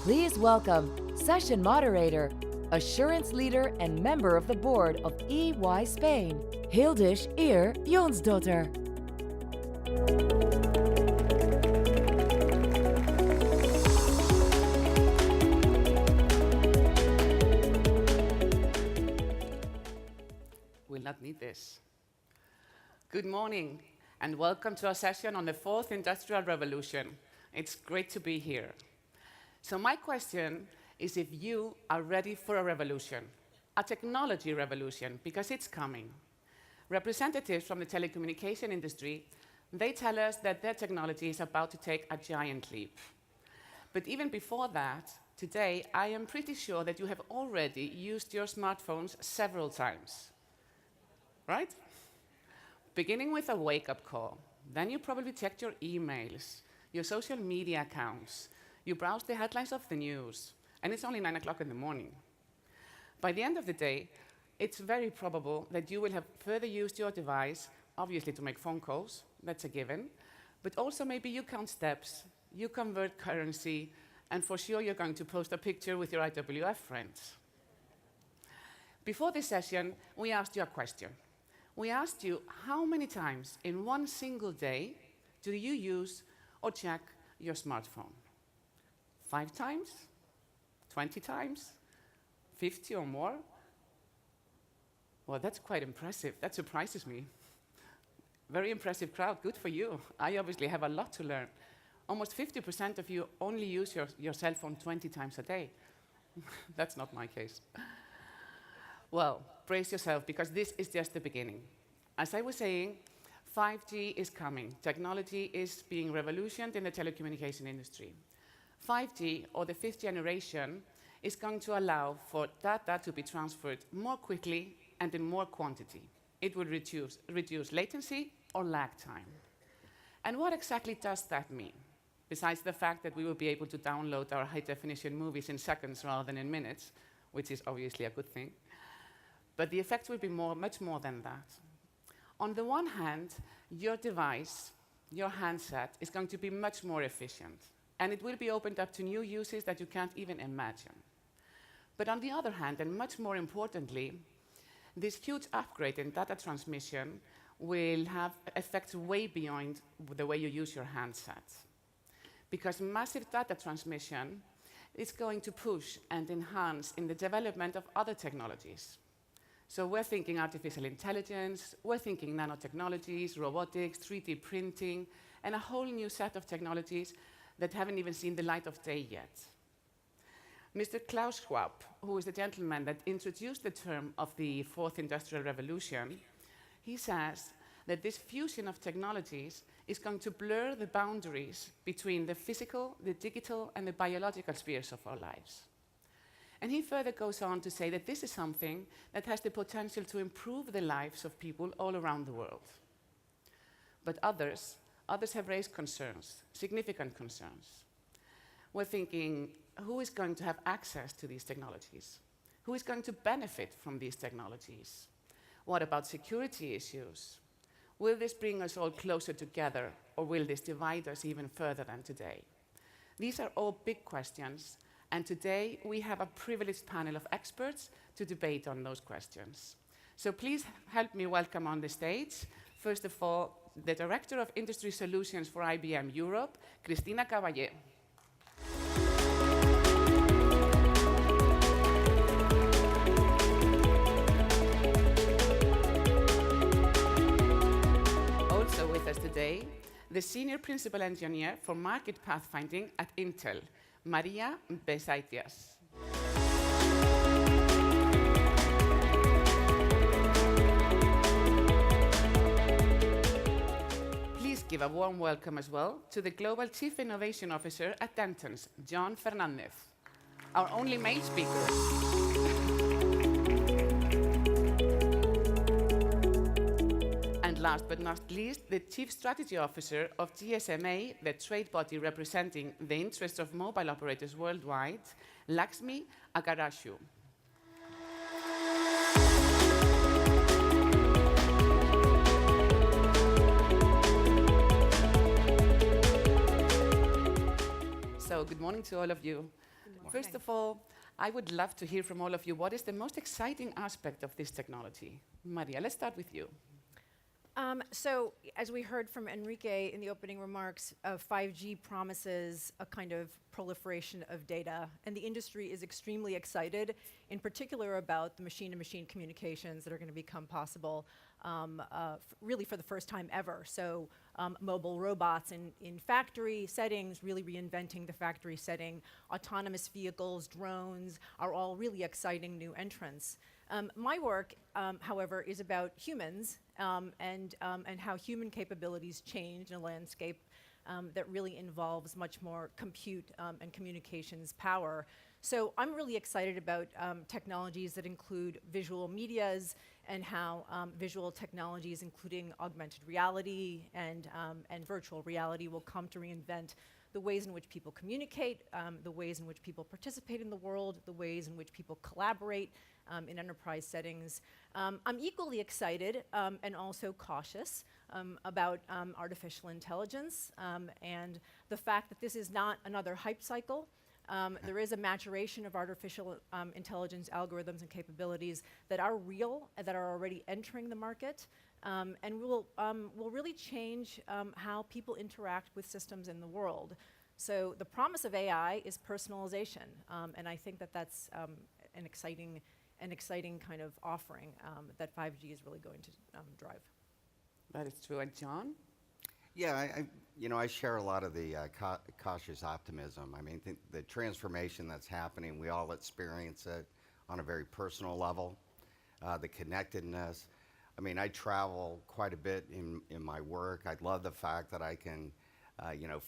Please welcome session moderator, assurance leader and member of the board of EY Spain, Hildish Eer Jonsdotter. Will not need this. Good morning and welcome to our session on the fourth industrial revolution. It's great to be here. So my question is if you are ready for a revolution, a technology revolution, because it's coming. Representatives from the telecommunication industry, they tell us that their technology is about to take a giant leap. But even before that, today, I am pretty sure that you have already used your smartphones several times, right? Beginning with a wake-up call. Then you probably checked your emails, your social media accounts, you browse the headlines of the news, and it's only 9 o'clock in the morning. By the end of the day, it's very probable that you will have further used your device, obviously to make phone calls, that's a given, but also maybe you count steps, you convert currency, and for sure you're going to post a picture with your IWF friends. Before this session, we asked you a question. We asked you how many times in one single day do you use or check your smartphone? 5 times? 20 times? 50 or more? Well, that's quite impressive. That surprises me. Very impressive crowd. Good for you. I obviously have a lot to learn. Almost 50% of you only use your cell phone 20 times a day. That's not my case. Well, brace yourself, because this is just the beginning. As I was saying, 5G is coming. Technology is being revolutioned in the telecommunication industry. 5G, or the fifth generation, is going to allow for data to be transferred more quickly and in more quantity. It will reduce latency or lag time. And what exactly does that mean? Besides the fact that we will be able to download our high-definition movies in seconds rather than in minutes, which is obviously a good thing. But the effect will be much more than that. On the one hand, your device, your handset, is going to be much more efficient, and it will be opened up to new uses that you can't even imagine. But on the other hand, and much more importantly, this huge upgrade in data transmission will have effects way beyond the way you use your handset. Because massive data transmission is going to push and enhance in the development of other technologies. So we're thinking artificial intelligence, we're thinking nanotechnologies, robotics, 3D printing, and a whole new set of technologies that haven't even seen the light of day yet. Mr. Klaus Schwab, who is the gentleman that introduced the term of the fourth industrial revolution, he says that this fusion of technologies is going to blur the boundaries between the physical, the digital, and the biological spheres of our lives. And he further goes on to say that this is something that has the potential to improve the lives of people all around the world. But others have raised concerns, significant concerns. We're thinking, who is going to have access to these technologies? Who is going to benefit from these technologies? What about security issues? Will this bring us all closer together, or will this divide us even further than today? These are all big questions, and today we have a privileged panel of experts to debate on those questions. So please help me welcome on the stage, first of all, the Director of Industry Solutions for IBM Europe, Cristina Caballé. Also with us today, the Senior Principal Engineer for Market Pathfinding at Intel, Maria Bezaitis. Please give a warm welcome as well to the Global Chief Innovation Officer at Dentons, John Fernandez, our only male speaker. And last but not least, the Chief Strategy Officer of GSMA, the trade body representing the interests of mobile operators worldwide, Laxmi Akkaraju. So good morning to all of you. First of all, I would love to hear from all of you, what is the most exciting aspect of this technology? Maria, let's start with you. So, as we heard from Enrique in the opening remarks, 5G promises a kind of proliferation of data, and the industry is extremely excited, in particular about the machine-to-machine communications that are going to become possible really for the first time ever. So, mobile robots in factory settings, really reinventing the factory setting, autonomous vehicles, drones are all really exciting new entrants. My work, however, is about humans and how human capabilities change in a landscape that really involves much more compute and communications power. So I'm really excited about technologies that include visual medias and how visual technologies, including augmented reality and virtual reality, will come to reinvent the ways in which people communicate, the ways in which people participate in the world, the ways in which people collaborate in enterprise settings. I'm equally excited and also cautious about artificial intelligence and the fact that this is not another hype cycle. There is a maturation of artificial intelligence algorithms and capabilities that are real, that are already entering the market, and will really change how people interact with systems in the world. So the promise of AI is personalization, and I think that that's an exciting kind of offering that 5G is really going to drive. That is true. And John? Yeah, I share a lot of the cautious optimism. I mean, the transformation that's happening, we all experience it on a very personal level. The connectedness. I mean, I travel quite a bit in my work. I love the fact that I can,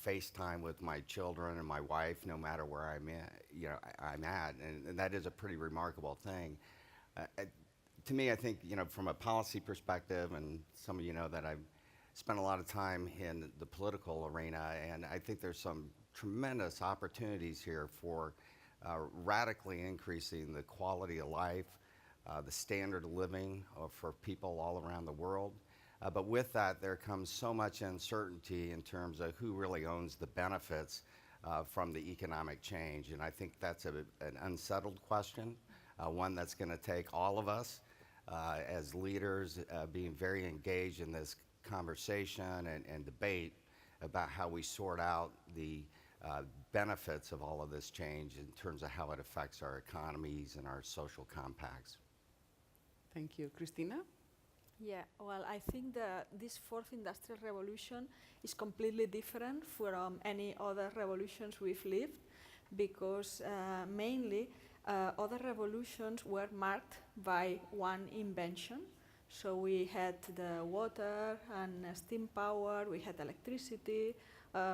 FaceTime with my children and my wife, no matter where I'm at, and that is a pretty remarkable thing. To me, I think, from a policy perspective, and some of you know that I've spent a lot of time in the political arena, and I think there's some tremendous opportunities here for radically increasing the quality of life, the standard of living for people all around the world. But with that, there comes so much uncertainty in terms of who really owns the benefits from the economic change. And I think that's an unsettled question, one that's going to take all of us as leaders being very engaged in this conversation and debate about how we sort out the benefits of all of this change in terms of how it affects our economies and our social compacts. Thank you. Christina? Yeah, well, I think that this fourth industrial revolution is completely different from any other revolutions we've lived, because mainly other revolutions were marked by one invention. So we had the water and steam power, we had electricity,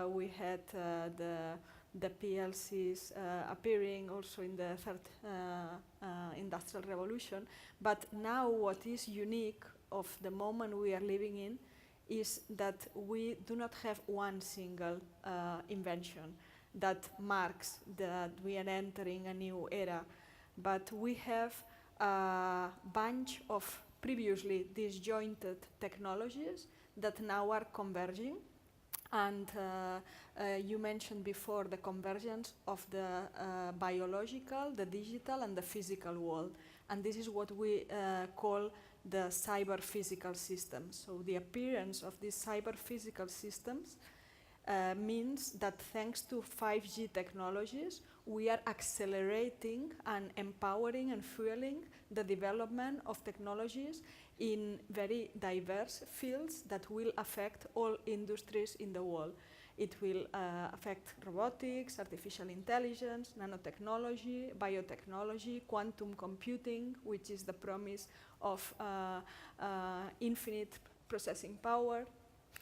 we had the PLCs appearing also in the third industrial revolution. But now what is unique of the moment we are living in is that we do not have one single invention that marks that we are entering a new era, but we have a bunch of previously disjointed technologies that now are converging. And you mentioned before the convergence of the biological, the digital, and the physical world. And this is what we call the cyber-physical systems. So the appearance of these cyber-physical systems means that thanks to 5G technologies, we are accelerating and empowering and fueling the development of technologies in very diverse fields that will affect all industries in the world. It will affect robotics, artificial intelligence, nanotechnology, biotechnology, quantum computing, which is the promise of infinite processing power.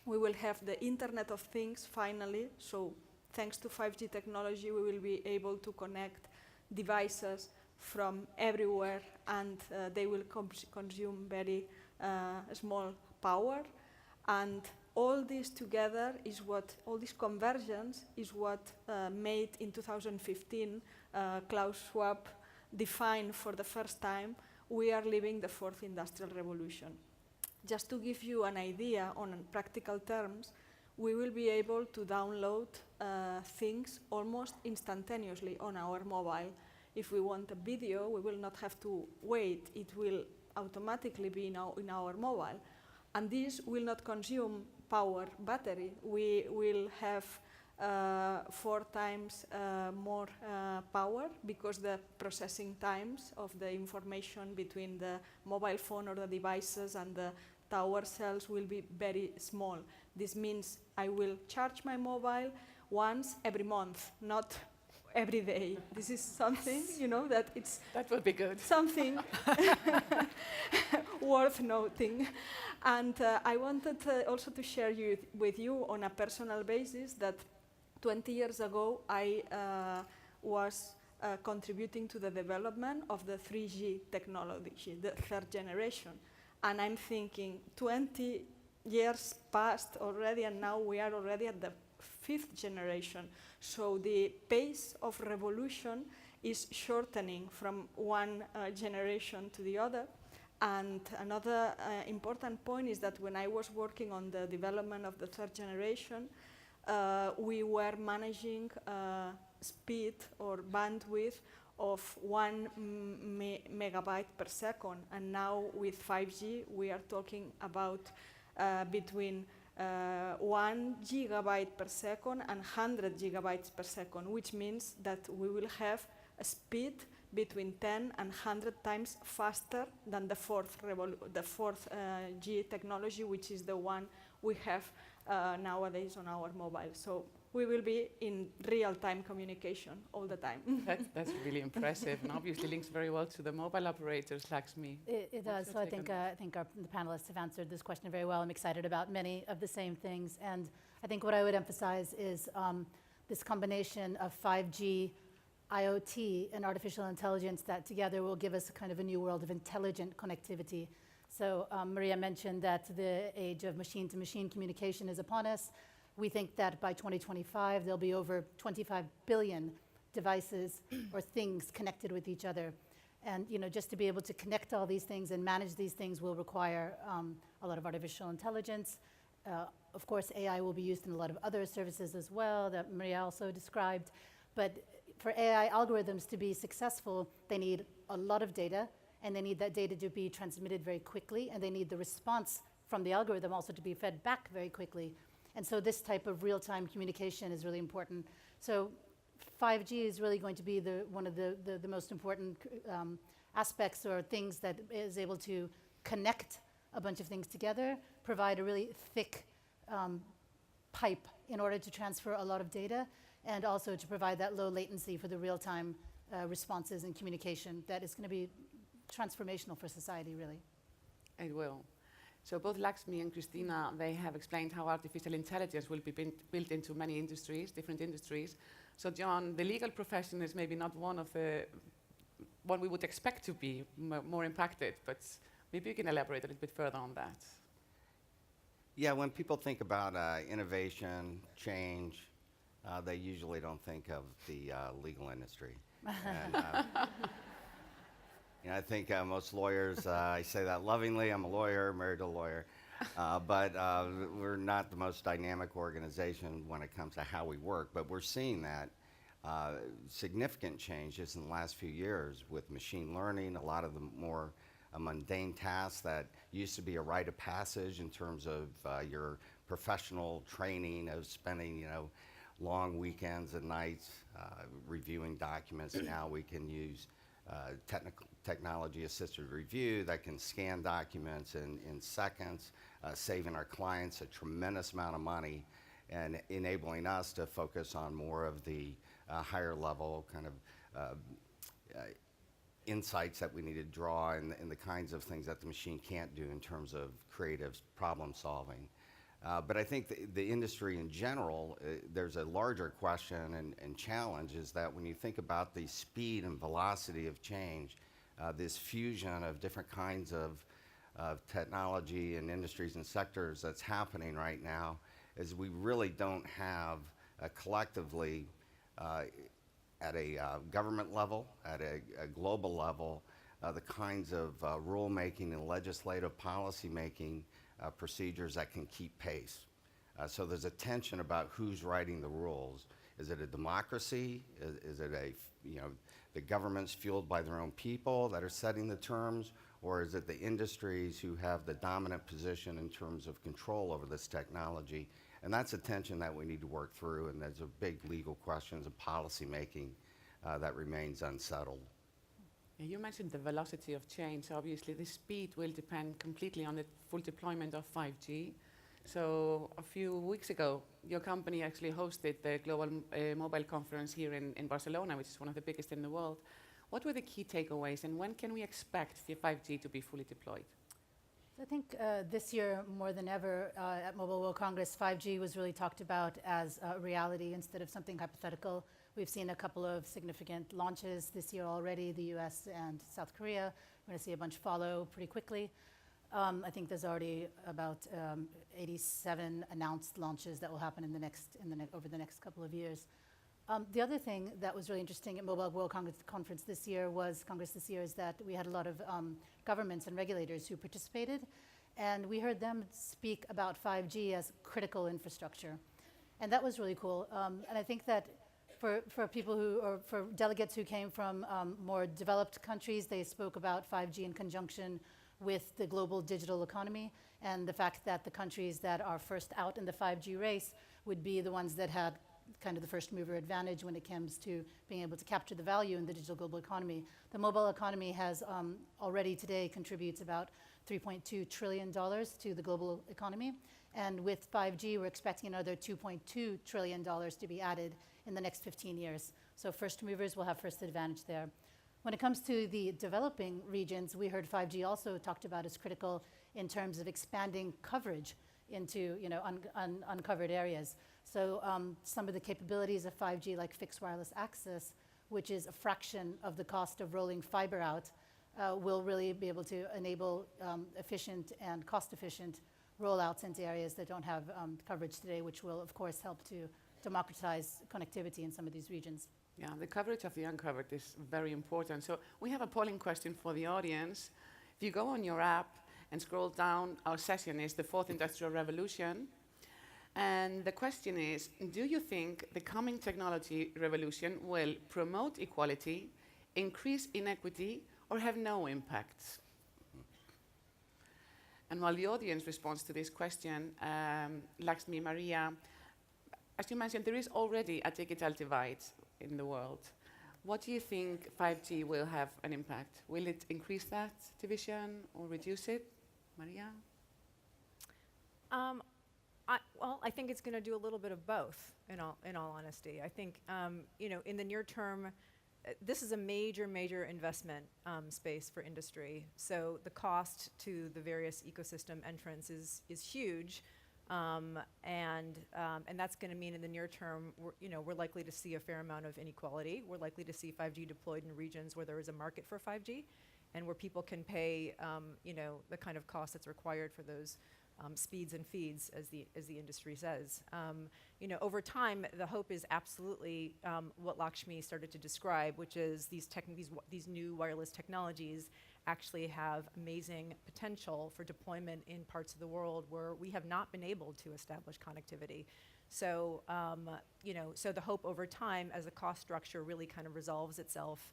We will have the Internet of Things finally, so thanks to 5G technology we will be able to connect devices from everywhere, and they will consume very small power. And all this together is what, all this convergence is what made in 2015 Klaus Schwab define for the first time, we are living the fourth industrial revolution. Just to give you an idea on practical terms, we will be able to download things almost instantaneously on our mobile. If we want a video, we will not have to wait. It will automatically be in our mobile. And this will not consume power battery. We will have 4 times more power because the processing times of the information between the mobile phone or the devices and the tower cells will be very small. This means I will charge my mobile once every month, not every day. This is something, That would be good. something worth noting. And I wanted also to share with you on a personal basis that 20 years ago I was contributing to the development of the 3G technology, the 3rd generation. And I'm thinking 20 years passed already, and now we are already at the 5th generation. So the pace of revolution is shortening from one generation to the other. And another important point is that when I was working on the development of the 3rd generation, we were managing speed or bandwidth of 1 megabyte per second. And now with 5G, we are talking about between 1 gigabyte per second and 100 gigabytes per second, which means that we will have a speed between 10 and 100 times faster than the 4th G technology, which is the one we have nowadays on our mobile. So we will be in real-time communication all the time. That's really impressive, and obviously links very well to the mobile operators, Laxmi. It does. So I think the panelists have answered this question very well. I'm excited about many of the same things. And I think what I would emphasize is this combination of 5G, IoT, and artificial intelligence that together will give us a kind of a new world of intelligent connectivity. So Maria mentioned that the age of machine-to-machine communication is upon us. We think that by 2025, there'll be over 25 billion devices or things connected with each other. And just to be able to connect all these things and manage these things will require a lot of artificial intelligence. Of course, AI will be used in a lot of other services as well that Maria also described. But for AI algorithms to be successful, they need a lot of data, and they need that data to be transmitted very quickly, and they need the response from the algorithm also to be fed back very quickly. And so this type of real-time communication is really important. So 5G is really going to be one of the most important aspects or things that is able to connect a bunch of things together, provide a really thick pipe in order to transfer a lot of data, and also to provide that low latency for the real-time responses and communication that is going to be transformational for society, really. It will. So both Laxmi and Christina, they have explained how artificial intelligence will be built into many industries, different industries. So John, the legal profession is maybe not one we would expect to be more impacted, but maybe you can elaborate a little bit further on that. Yeah, when people think about innovation, change, they usually don't think of the legal industry. And, I think most lawyers, I say that lovingly, I'm a lawyer, married to a lawyer, but we're not the most dynamic organization when it comes to how we work, but we're seeing that significant changes in the last few years with machine learning, a lot of the more mundane tasks that used to be a rite of passage in terms of your professional training of spending, long weekends and nights reviewing documents. Now we can use technology-assisted review that can scan documents in seconds, saving our clients a tremendous amount of money and enabling us to focus on more of the higher level kind of insights that we need to draw and the kinds of things that the machine can't do in terms of creative problem solving. But I think the industry in general, there's a larger question and challenge is that when you think about the speed and velocity of change, this fusion of different kinds of technology and industries and sectors that's happening right now, is we really don't have collectively at a government level, at a global level, the kinds of rulemaking and legislative policy making procedures that can keep pace. So there's a tension about who's writing the rules. Is it a democracy? Is it the government's fueled by their own people that are setting the terms? Or is it the industries who have the dominant position in terms of control over this technology? And that's a tension that we need to work through, and there's a big legal questions and policy making that remains unsettled. You mentioned the velocity of change. Obviously, the speed will depend completely on the full deployment of 5G. So a few weeks ago, your company actually hosted the Global Mobile Conference here in Barcelona, which is one of the biggest in the world. What were the key takeaways, and when can we expect the 5G to be fully deployed? I think this year, more than ever, at Mobile World Congress, 5G was really talked about as a reality instead of something hypothetical. We've seen a couple of significant launches this year already, the US and South Korea. We're going to see a bunch follow pretty quickly. I think there's already about 87 announced launches that will happen over the next couple of years. The other thing that was really interesting at Mobile World Congress this year is that we had a lot of governments and regulators who participated, and we heard them speak about 5G as critical infrastructure. And that was really cool. And I think that for delegates who came from more developed countries, they spoke about 5G in conjunction with the global digital economy and the fact that the countries that are first out in the 5G race would be the ones that had kind of the first mover advantage when it comes to being able to capture the value in the digital global economy. The mobile economy has already today contributes about $3.2 trillion to the global economy. And with 5G, we're expecting another $2.2 trillion to be added in the next 15 years. So first movers will have first advantage there. When it comes to the developing regions, we heard 5G also talked about as critical in terms of expanding coverage into uncovered areas. So some of the capabilities of 5G, like fixed wireless access, which is a fraction of the cost of rolling fiber out, will really be able to enable efficient and cost-efficient rollouts into areas that don't have coverage today, which will, of course, help to democratize connectivity in some of these regions. Yeah, the coverage of the uncovered is very important. So we have a polling question for the audience. If you go on your app and scroll down, our session is the fourth industrial revolution. And the question is, do you think the coming technology revolution will promote equality, increase inequity, or have no impact? And while the audience responds to this question, Laxmi, Maria, as you mentioned, there is already a digital divide in the world. What do you think 5G will have an impact? Will it increase that division or reduce it? Maria? I think it's going to do a little bit of both, in all honesty. I think, in the near term, this is a major investment space for industry. So the cost to the various ecosystem entrants is huge. And that's going to mean in the near term, we're likely to see a fair amount of inequality. We're likely to see 5G deployed in regions where there is a market for 5G and where people can pay, the kind of cost that's required for those speeds and feeds, as the industry says. Over time, the hope is absolutely what Laxmi started to describe, which is these new wireless technologies actually have amazing potential for deployment in parts of the world where we have not been able to establish connectivity. So, so the hope over time, as the cost structure really kind of resolves itself,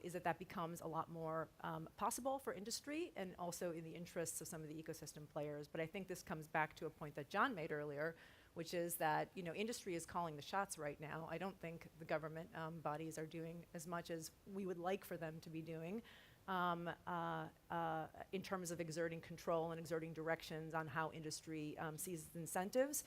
is that becomes a lot more possible for industry and also in the interests of some of the ecosystem players. But I think this comes back to a point that John made earlier, which is that industry is calling the shots right now. I don't think the government bodies are doing as much as we would like for them to be doing in terms of exerting control and exerting directions on how industry sees incentives.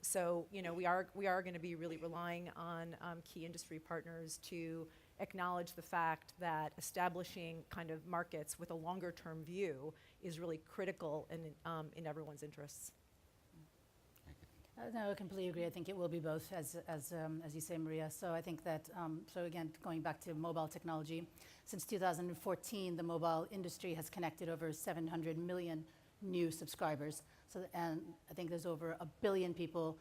So we are going to be really relying on key industry partners to acknowledge the fact that establishing kind of markets with a longer term view is really critical in everyone's interests. No, I completely agree. I think it will be both, as you say, Maria. So I think that, so again, going back to mobile technology, since 2014, the mobile industry has connected over 700 million new subscribers. So, and I think there's over 1 billion people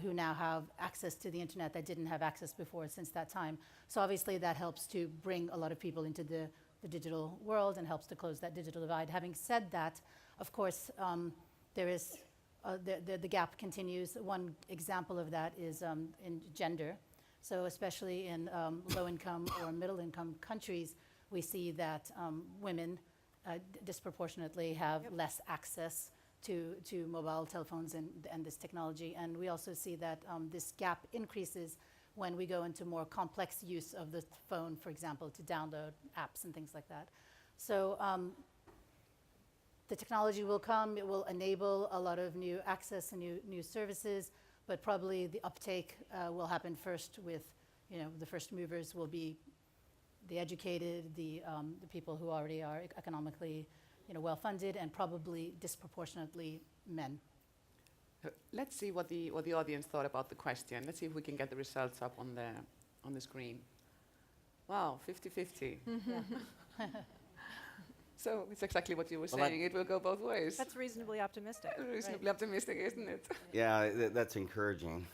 who now have access to the internet that didn't have access before since that time. So obviously that helps to bring a lot of people into the digital world and helps to close that digital divide. Having said that, of course, there is the gap continues. One example of that is in gender. So especially in low-income or middle-income countries, we see that women disproportionately have less access to mobile telephones and this technology. And we also see that this gap increases when we go into more complex use of the phone, for example, to download apps and things like that. So the technology will come, it will enable a lot of new access and new services, but probably the uptake will happen first with, the first movers will be the educated, the people who already are economically, well-funded, and probably disproportionately men. Let's see what the audience thought about the question. Let's see if we can get the results up on the screen. Wow, 50-50. So it's exactly what you were saying. It will go both ways. That's reasonably optimistic. Reasonably optimistic, isn't it? Yeah, that's encouraging.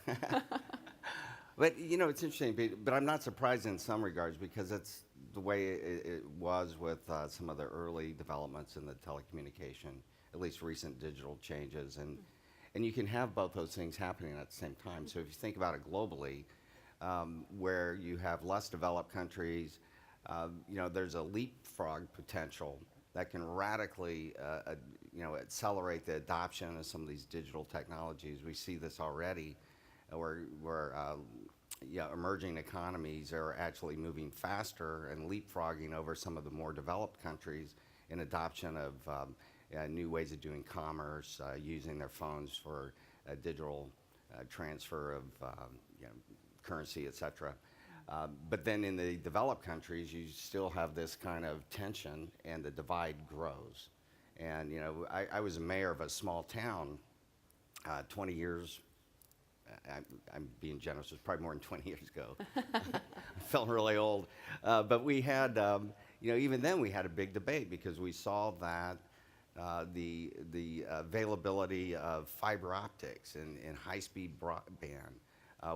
But, it's interesting, but I'm not surprised in some regards because that's the way it was with some of the early developments in the telecommunication, at least recent digital changes. And you can have both those things happening at the same time. So if you think about it globally, where you have less developed countries, there's a leapfrog potential that can radically, accelerate the adoption of some of these digital technologies. We see this already, where emerging economies are actually moving faster and leapfrogging over some of the more developed countries in adoption of new ways of doing commerce, using their phones for digital transfer of currency, et cetera. But then in the developed countries, you still have this kind of tension, and the divide grows. And I was a mayor of a small town 20 years. I'm being generous. It was probably more than 20 years ago. I felt really old. But we had, even then we had a big debate because we saw that the availability of fiber optics and high-speed broadband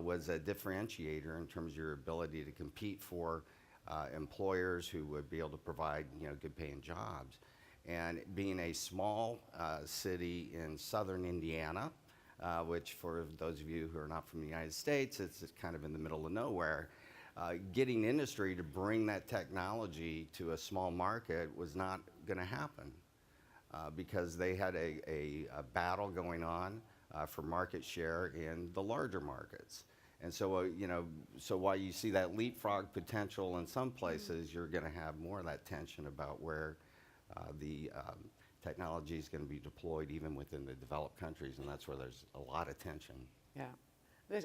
was a differentiator in terms of your ability to compete for employers who would be able to provide good-paying jobs. And being a small city in southern Indiana, which for those of you who are not from the United States, it's kind of in the middle of nowhere, getting industry to bring that technology to a small market was not going to happen because they had a battle going on for market share in the larger markets. And so, so while you see that leapfrog potential in some places, you're going to have more of that tension about where the technology is going to be deployed even within the developed countries, and that's where there's a lot of tension. Yeah.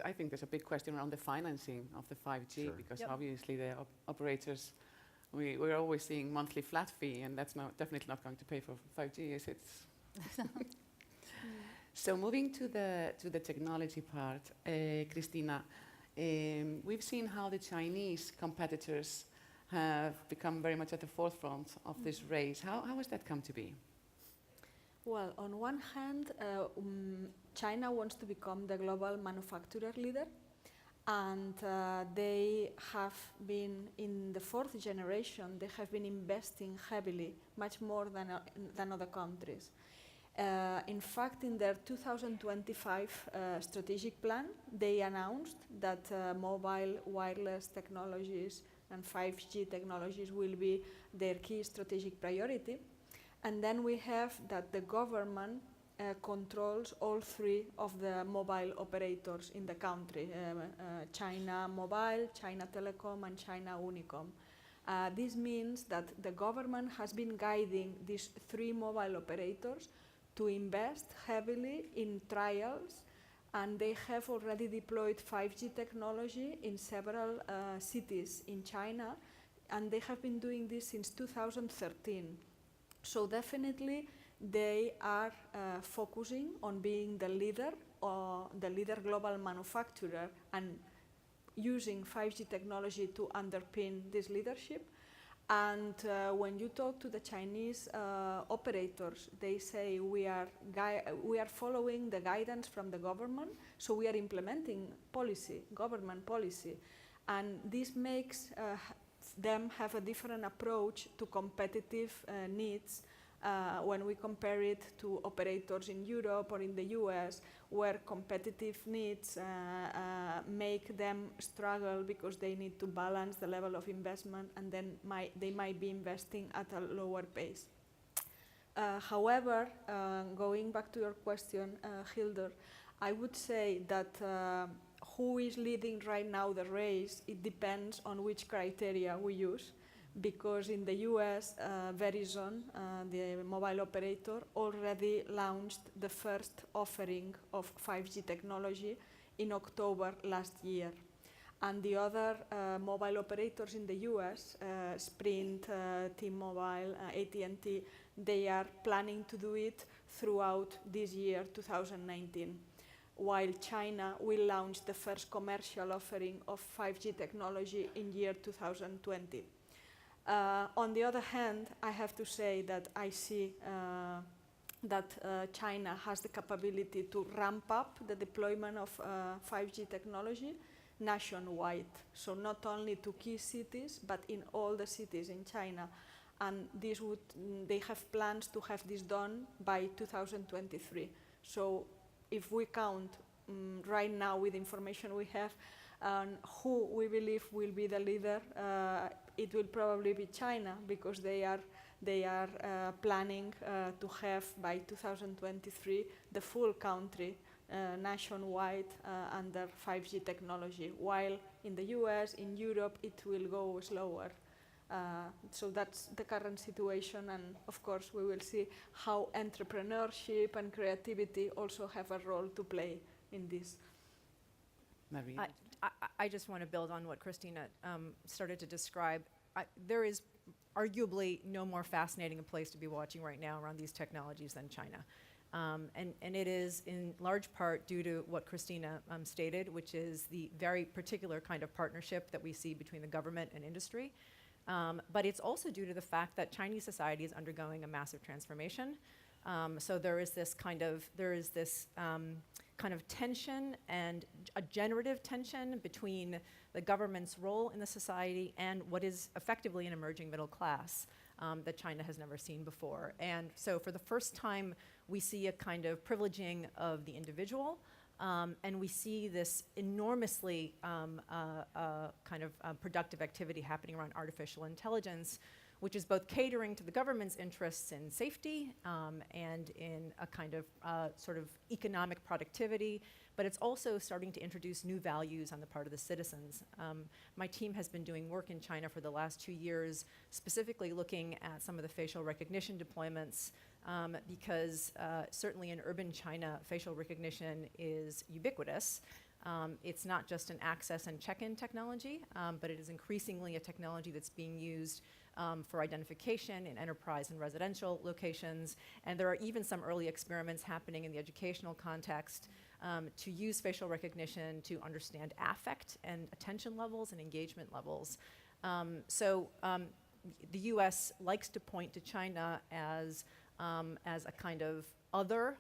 I think there's a big question around the financing of the 5G because obviously the operators, we're always seeing monthly flat fee, and that's definitely not going to pay for 5G, is it? So moving to the technology part, Christina, we've seen how the Chinese competitors have become very much at the forefront of this race. How has that come to be? Well, on one hand, China wants to become the global manufacturer leader, and they have been, in the fourth generation, they have been investing heavily, much more than other countries. In fact, in their 2025 strategic plan, they announced that mobile wireless technologies and 5G technologies will be their key strategic priority. And then we have that the government controls all three of the mobile operators in the country, China Mobile, China Telecom, and China Unicom. This means that the government has been guiding these three mobile operators to invest heavily in trials, and they have already deployed 5G technology in several cities in China, and they have been doing this since 2013. So definitely they are focusing on being the leader or the leader global manufacturer and using 5G technology to underpin this leadership. And when you talk to the Chinese operators, they say we are following the guidance from the government, so we are implementing policy, government policy. And this makes them have a different approach to competitive needs when we compare it to operators in Europe or in the US, where competitive needs make them struggle because they need to balance the level of investment, and then they might be investing at a lower pace. However, going back to your question, Hildur, I would say that who is leading right now the race, it depends on which criteria we use. Because in the US, Verizon, the mobile operator, already launched the first offering of 5G technology in October last year. And the other mobile operators in the US, Sprint, T-Mobile, AT&T, they are planning to do it throughout this year, 2019. While China will launch the first commercial offering of 5G technology in year 2020. On the other hand, I have to say that I see that China has the capability to ramp up the deployment of 5G technology nationwide. So not only to key cities, but in all the cities in China. And they have plans to have this done by 2023. So if we count right now with the information we have, who we believe will be the leader, it will probably be China, because they are planning to have by 2023 the full country nationwide under 5G technology, while in the US, in Europe, it will go slower. So that's the current situation, and of course we will see how entrepreneurship and creativity also have a role to play in this. Maria? I just want to build on what Christina started to describe. There is arguably no more fascinating a place to be watching right now around these technologies than China. And it is in large part due to what Christina stated, which is the very particular kind of partnership that we see between the government and industry. But it's also due to the fact that Chinese society is undergoing a massive transformation. So there is this kind of tension, and a generative tension between the government's role in the society and what is effectively an emerging middle class that China has never seen before. And so for the first time, we see a kind of privileging of the individual, and we see this enormously productive activity happening around artificial intelligence, which is both catering to the government's interests in safety and in a kind of sort of economic productivity, but it's also starting to introduce new values on the part of the citizens. My team has been doing work in China for the last 2 years, specifically looking at some of the facial recognition deployments, because certainly in urban China, facial recognition is ubiquitous. It's not just an access and check-in technology, but it is increasingly a technology that's being used for identification in enterprise and residential locations. And there are even some early experiments happening in the educational context to use facial recognition to understand affect and attention levels and engagement levels. So the US likes to point to China as a kind of other,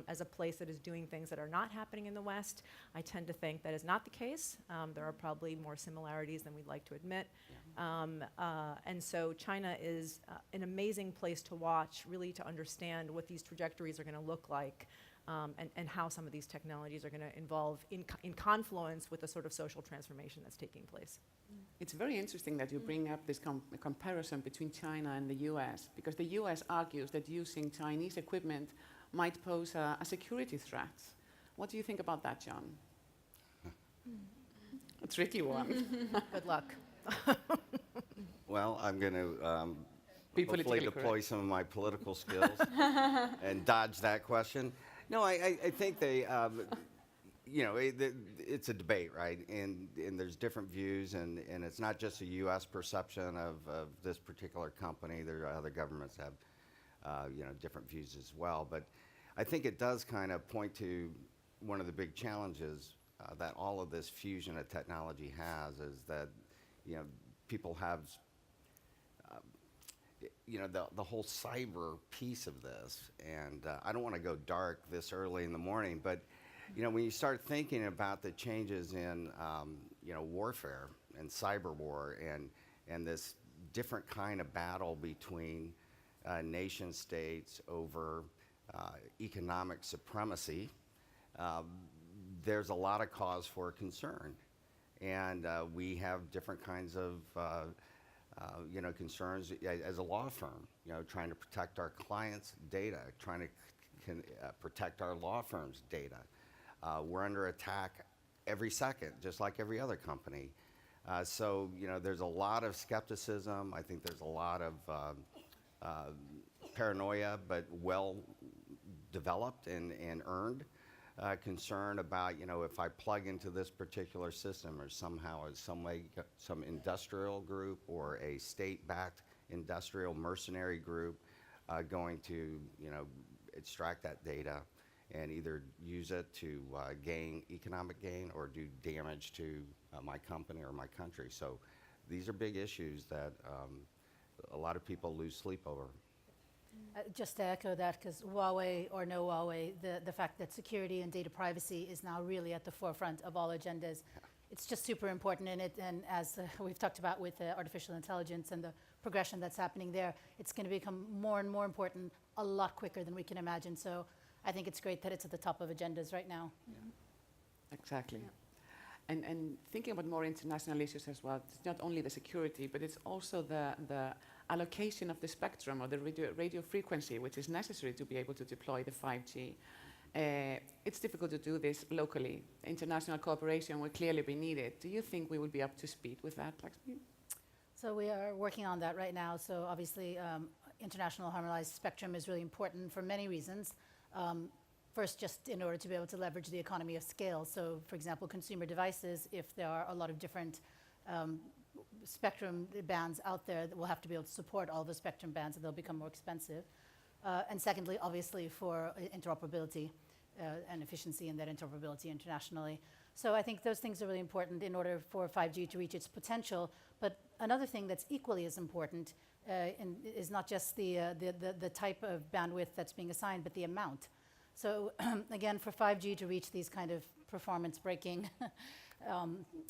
as a place that is doing things that are not happening in the West. I tend to think that is not the case. There are probably more similarities than we'd like to admit. And so China is an amazing place to watch, really to understand what these trajectories are going to look like, and how some of these technologies are going to involve in confluence with the sort of social transformation that's taking place. It's very interesting that you bring up this comparison between China and the US, because the US argues that using Chinese equipment might pose a security threat. What do you think about that, John? A tricky one. Good luck. Well, I'm going to Be hopefully politically deploy correct. some of my political skills and dodge that question. No, I think they, it's a debate, right? And there's different views, and it's not just a U.S. perception of this particular company. There are other governments have, different views as well. But I think it does kind of point to one of the big challenges that all of this fusion of technology has, is that, people have, the whole cyber piece of this. And I don't want to go dark this early in the morning, but, when you start thinking about the changes in, warfare and cyber war and this different kind of battle between nation states over economic supremacy, there's a lot of cause for concern. And we have different kinds of concerns as a law firm, trying to protect our clients' data, trying to protect our law firm's data. We're under attack every second, just like every other company. So there's a lot of skepticism. I think there's a lot of paranoia, but well developed and earned concern about, if I plug into this particular system or somehow in some way, some industrial group or a state-backed industrial mercenary group going to, extract that data and either use it to gain economic gain or do damage to my company or my country. So these are big issues that a lot of people lose sleep over. Just to echo that, because Huawei or no Huawei, the fact that security and data privacy is now really at the forefront of all agendas, it's just super important in it. And as we've talked about with artificial intelligence and the progression that's happening there, it's going to become more and more important a lot quicker than we can imagine. So I think it's great that it's at the top of agendas right now. Yeah. Exactly. Yeah. And thinking about more international issues as well, it's not only the security, but it's also the allocation of the spectrum or the radio frequency, which is necessary to be able to deploy the 5G. It's difficult to do this locally. International cooperation will clearly be needed. Do you think we will be up to speed with that, Laxmi? So we are working on that right now. So obviously, international harmonized spectrum is really important for many reasons. First, just in order to be able to leverage the economy of scale. So, for example, consumer devices, if there are a lot of different spectrum bands out there, that will have to be able to support all the spectrum bands, and they'll become more expensive. And secondly, obviously, for interoperability and efficiency in that interoperability internationally. So I think those things are really important in order for 5G to reach its potential. But another thing that's equally as important is not just the type of bandwidth that's being assigned, but the amount. So again, for 5G to reach these kind of performance breaking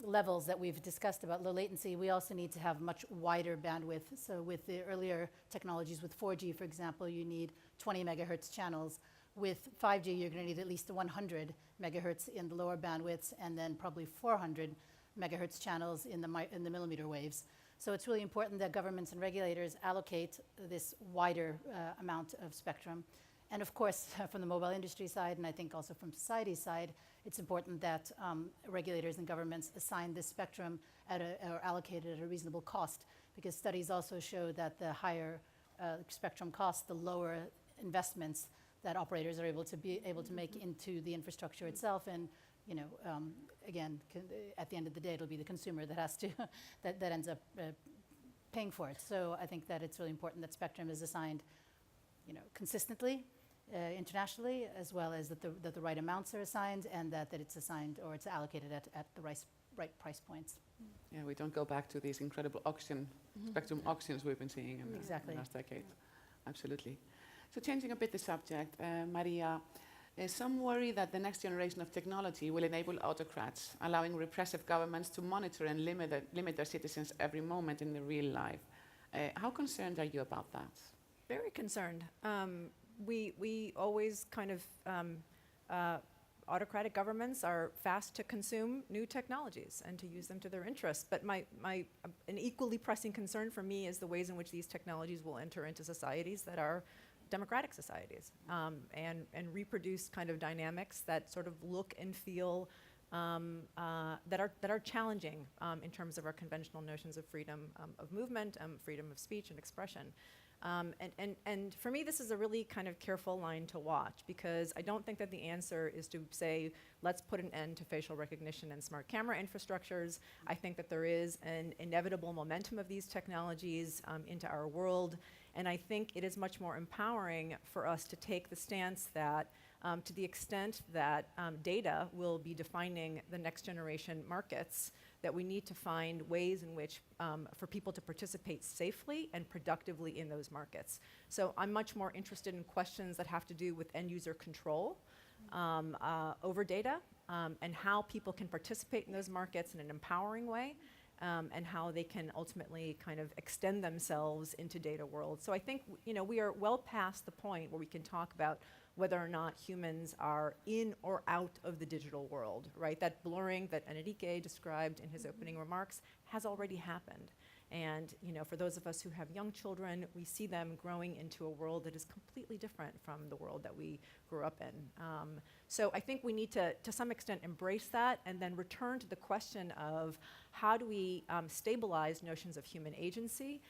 levels that we've discussed about low latency, we also need to have much wider bandwidth. So with the earlier technologies, with 4G, for example, you need 20 megahertz channels. With 5G, you're going to need at least 100 megahertz in the lower bandwidths, and then probably 400 megahertz channels in the millimeter waves. So it's really important that governments and regulators allocate this wider amount of spectrum. And of course, from the mobile industry side, and I think also from society's side, it's important that regulators and governments assign this spectrum or allocate it at a reasonable cost, because studies also show that the higher spectrum cost, the lower investments that operators are able to make into the infrastructure itself. And again, at the end of the day, it'll be the consumer that has to that ends up paying for it. So I think that it's really important that spectrum is assigned, consistently, internationally, as well as that the right amounts are assigned, and that it's assigned or it's allocated at the right price points. Yeah, we don't go back to these incredible spectrum auctions we've been seeing in the last decade. Yeah. Absolutely. So changing a bit the subject, Maria, some worry that the next generation of technology will enable autocrats, allowing repressive governments to monitor and limit their citizens every moment in their real life. How concerned are you about that? Very concerned. We always kind of, autocratic governments are fast to consume new technologies and to use them to their interests. But an equally pressing concern for me is the ways in which these technologies will enter into societies that are democratic societies, and reproduce kind of dynamics that sort of look and feel that are challenging in terms of our conventional notions of freedom of movement, freedom of speech and expression. And for me, this is a really kind of careful line to watch, because I don't think that the answer is to say, let's put an end to facial recognition and smart camera infrastructures. I think that there is an inevitable momentum of these technologies into our world. And I think it is much more empowering for us to take the stance that to the extent that data will be defining the next generation markets, that we need to find ways in which for people to participate safely and productively in those markets. So I'm much more interested in questions that have to do with end user control over data, and how people can participate in those markets in an empowering way, and how they can ultimately kind of extend themselves into data worlds. So I think we are well past the point where we can talk about whether or not humans are in or out of the digital world, right? That blurring that Enrique described in his opening remarks has already happened. And for those of us who have young children, we see them growing into a world that is completely different from the world that we grew up in. So I think we need to some extent, embrace that and then return to the question of how do we stabilize notions of human agency?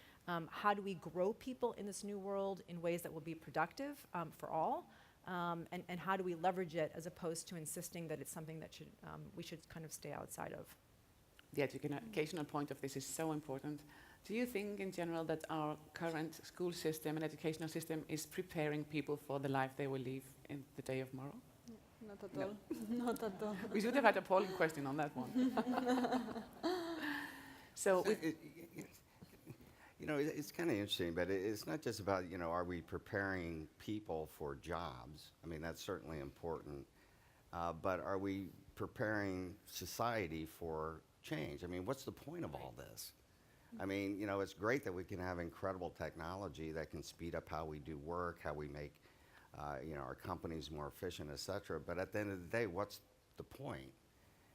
How do we grow people in this new world in ways that will be productive for all? And how do we leverage it as opposed to insisting that it's something that we should kind of stay outside of? The educational point of this is so important. Do you think in general that our current school system and educational system is preparing people for the life they will live in the day of tomorrow? Not at No. all. Not at all. We should have had a polling question on that one. So, it's kind of interesting, but it's not just about, are we preparing people for jobs? I mean, that's certainly important. But are we preparing society for change? I mean, what's the point of all this? I mean, it's great that we can have incredible technology that can speed up how we do work, how we make, our companies more efficient, et cetera. But at the end of the day, what's the point?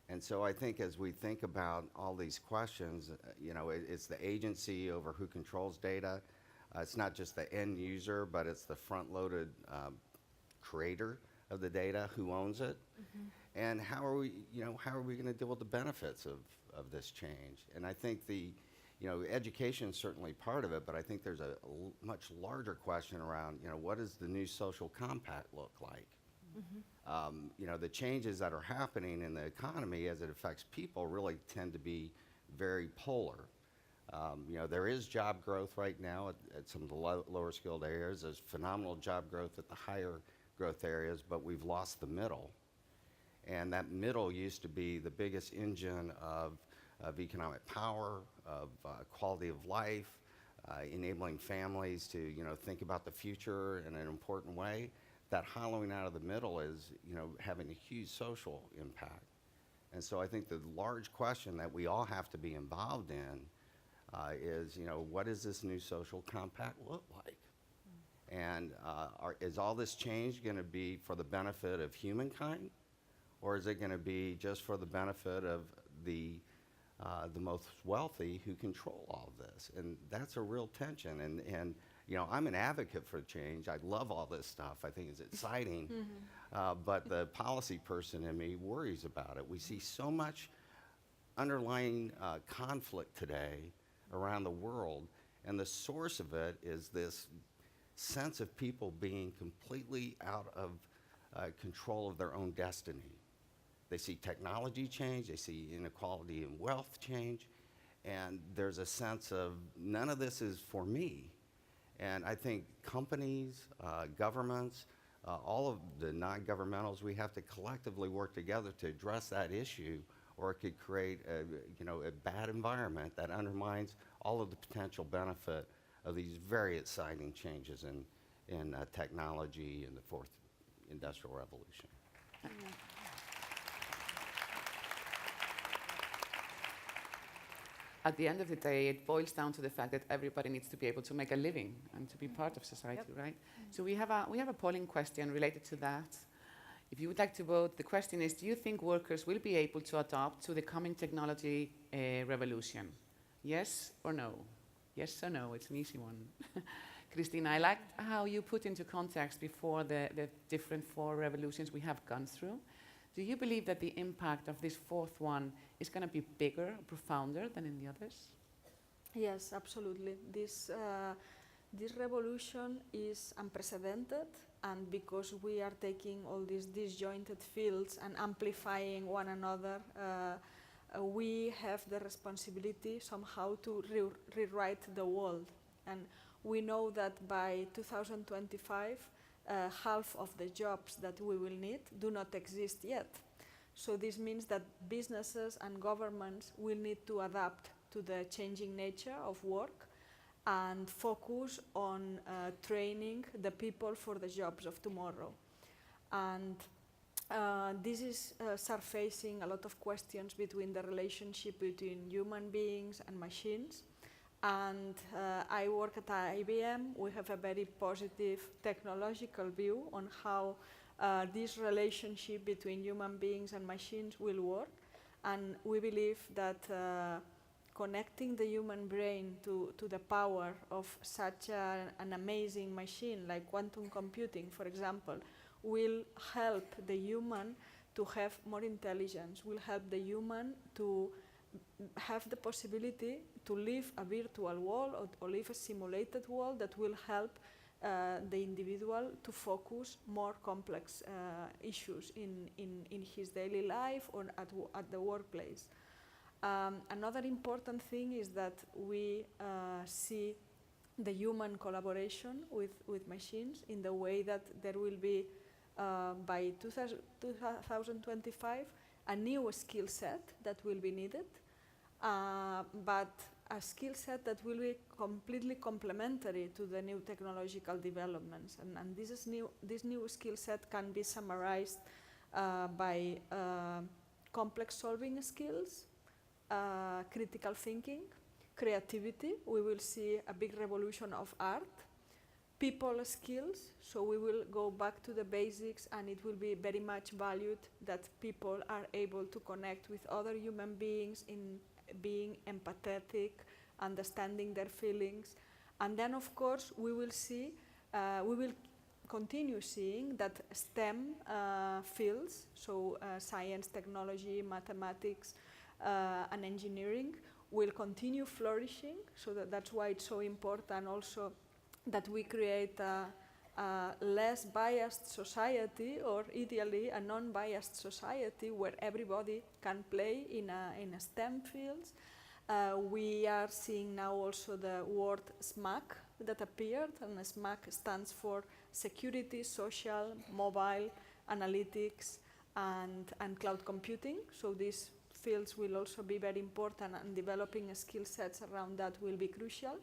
And so I think as we think about all these questions, it's the agency over who controls data. It's not just the end user, but it's the front-loaded creator of the data, who owns it. And how are we going to deal with the benefits of this change? And I think education is certainly part of it, but I think there's a much larger question around, what does the new social compact look like? The changes that are happening in the economy as it affects people really tend to be very polar. There is job growth right now at some of the lower skilled areas. There's phenomenal job growth at the higher growth areas, but we've lost the middle. And that middle used to be the biggest engine of economic power, of quality of life, enabling families to think about the future in an important way. That hollowing out of the middle is having a huge social impact. And so I think the large question that we all have to be involved in is what does this new social compact look like? And is all this change going to be for the benefit of humankind, or is it going to be just for the benefit of the most wealthy who control all of this? And that's a real tension. And I'm an advocate for change. I love all this stuff. I think it's exciting. But the policy person in me worries about it. We see so much underlying conflict today around the world, and the source of it is this sense of people being completely out of control of their own destiny. They see technology change, they see inequality in wealth change, and there's a sense of none of this is for me. And I think companies, governments, all of the non-governmentals, we have to collectively work together to address that issue, or it could create a bad environment that undermines all of the potential benefit of these very exciting changes in technology and the fourth industrial revolution. At the end of the day, it boils down to the fact that everybody needs to be able to make a living and to be part of society, right? So we have a polling question related to that. If you would like to vote, the question is, do you think workers will be able to adapt to the coming technology revolution? Yes or no? Yes or no? It's an easy one. Christina, I liked how you put into context before the different 4 revolutions we have gone through. Do you believe that the impact of this 4th one is going to be bigger, profounder than in the others? Yes, absolutely. This revolution is unprecedented, and because we are taking all these disjointed fields and amplifying one another, we have the responsibility somehow to rewrite the world. And we know that by 2025, half of the jobs that we will need do not exist yet. So this means that businesses and governments will need to adapt to the changing nature of work and focus on training the people for the jobs of tomorrow. And this is surfacing a lot of questions between the relationship between human beings and machines. And I work at IBM. We have a very positive technological view on how this relationship between human beings and machines will work. And we believe that connecting the human brain to the power of such an amazing machine like quantum computing, for example, will help the human to have more intelligence, will help the human to have the possibility to live a virtual world or live a simulated world that will help the individual to focus more complex issues in his daily life or at the workplace. Another important thing is that we see the human collaboration with machines in the way that there will be, by 2025, a new skill set that will be needed, but a skill set that will be completely complementary to the new technological developments. And this new skill set can be summarized by complex solving skills, critical thinking, creativity. We will see a big revolution of art, people skills, so we will go back to the basics, and it will be very much valued that people are able to connect with other human beings in being empathetic, understanding their feelings. And then of course we will see, we will continue seeing that STEM fields, so science, technology, mathematics, and engineering will continue flourishing, so that's why it's so important also that we create a less biased society, or ideally a non-biased society where everybody can play in a STEM fields. We are seeing now also the word SMAC that appeared, and SMAC stands for security, social, mobile, analytics, and cloud computing. So these fields will also be very important, and developing skill sets around that will be crucial.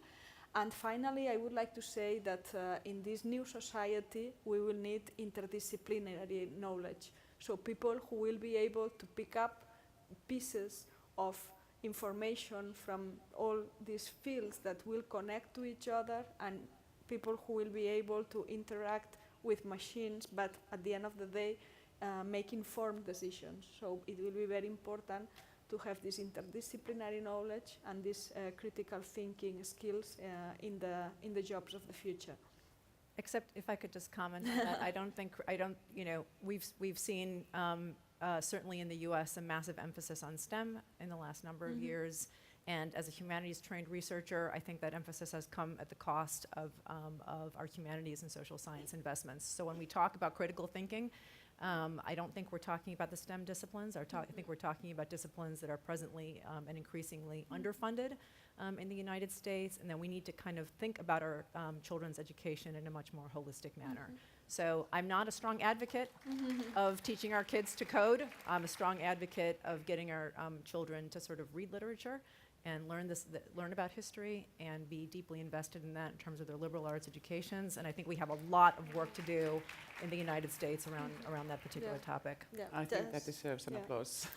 And finally, I would like to say that in this new society, we will need interdisciplinary knowledge. So people who will be able to pick up pieces of information from all these fields that will connect to each other, and people who will be able to interact with machines, but at the end of the day, make informed decisions. So it will be very important to have this interdisciplinary knowledge and these critical thinking skills in the jobs of the future. Except if I could just comment on that, we've seen certainly in the US a massive emphasis on STEM in the last number of years. And as a humanities trained researcher, I think that emphasis has come at the cost of our humanities and social science investments. So when we talk about critical thinking, I don't think we're talking about the STEM disciplines. I think we're talking about disciplines that are presently and increasingly underfunded in the United States, and then we need to kind of think about our children's education in a much more holistic manner. So I'm not a strong advocate of teaching our kids to code. I'm a strong advocate of getting our children to sort of read literature and learn about history and be deeply invested in that in terms of their liberal arts educations. And I think we have a lot of work to do in the United States around that particular topic. Yeah. I think that deserves an applause.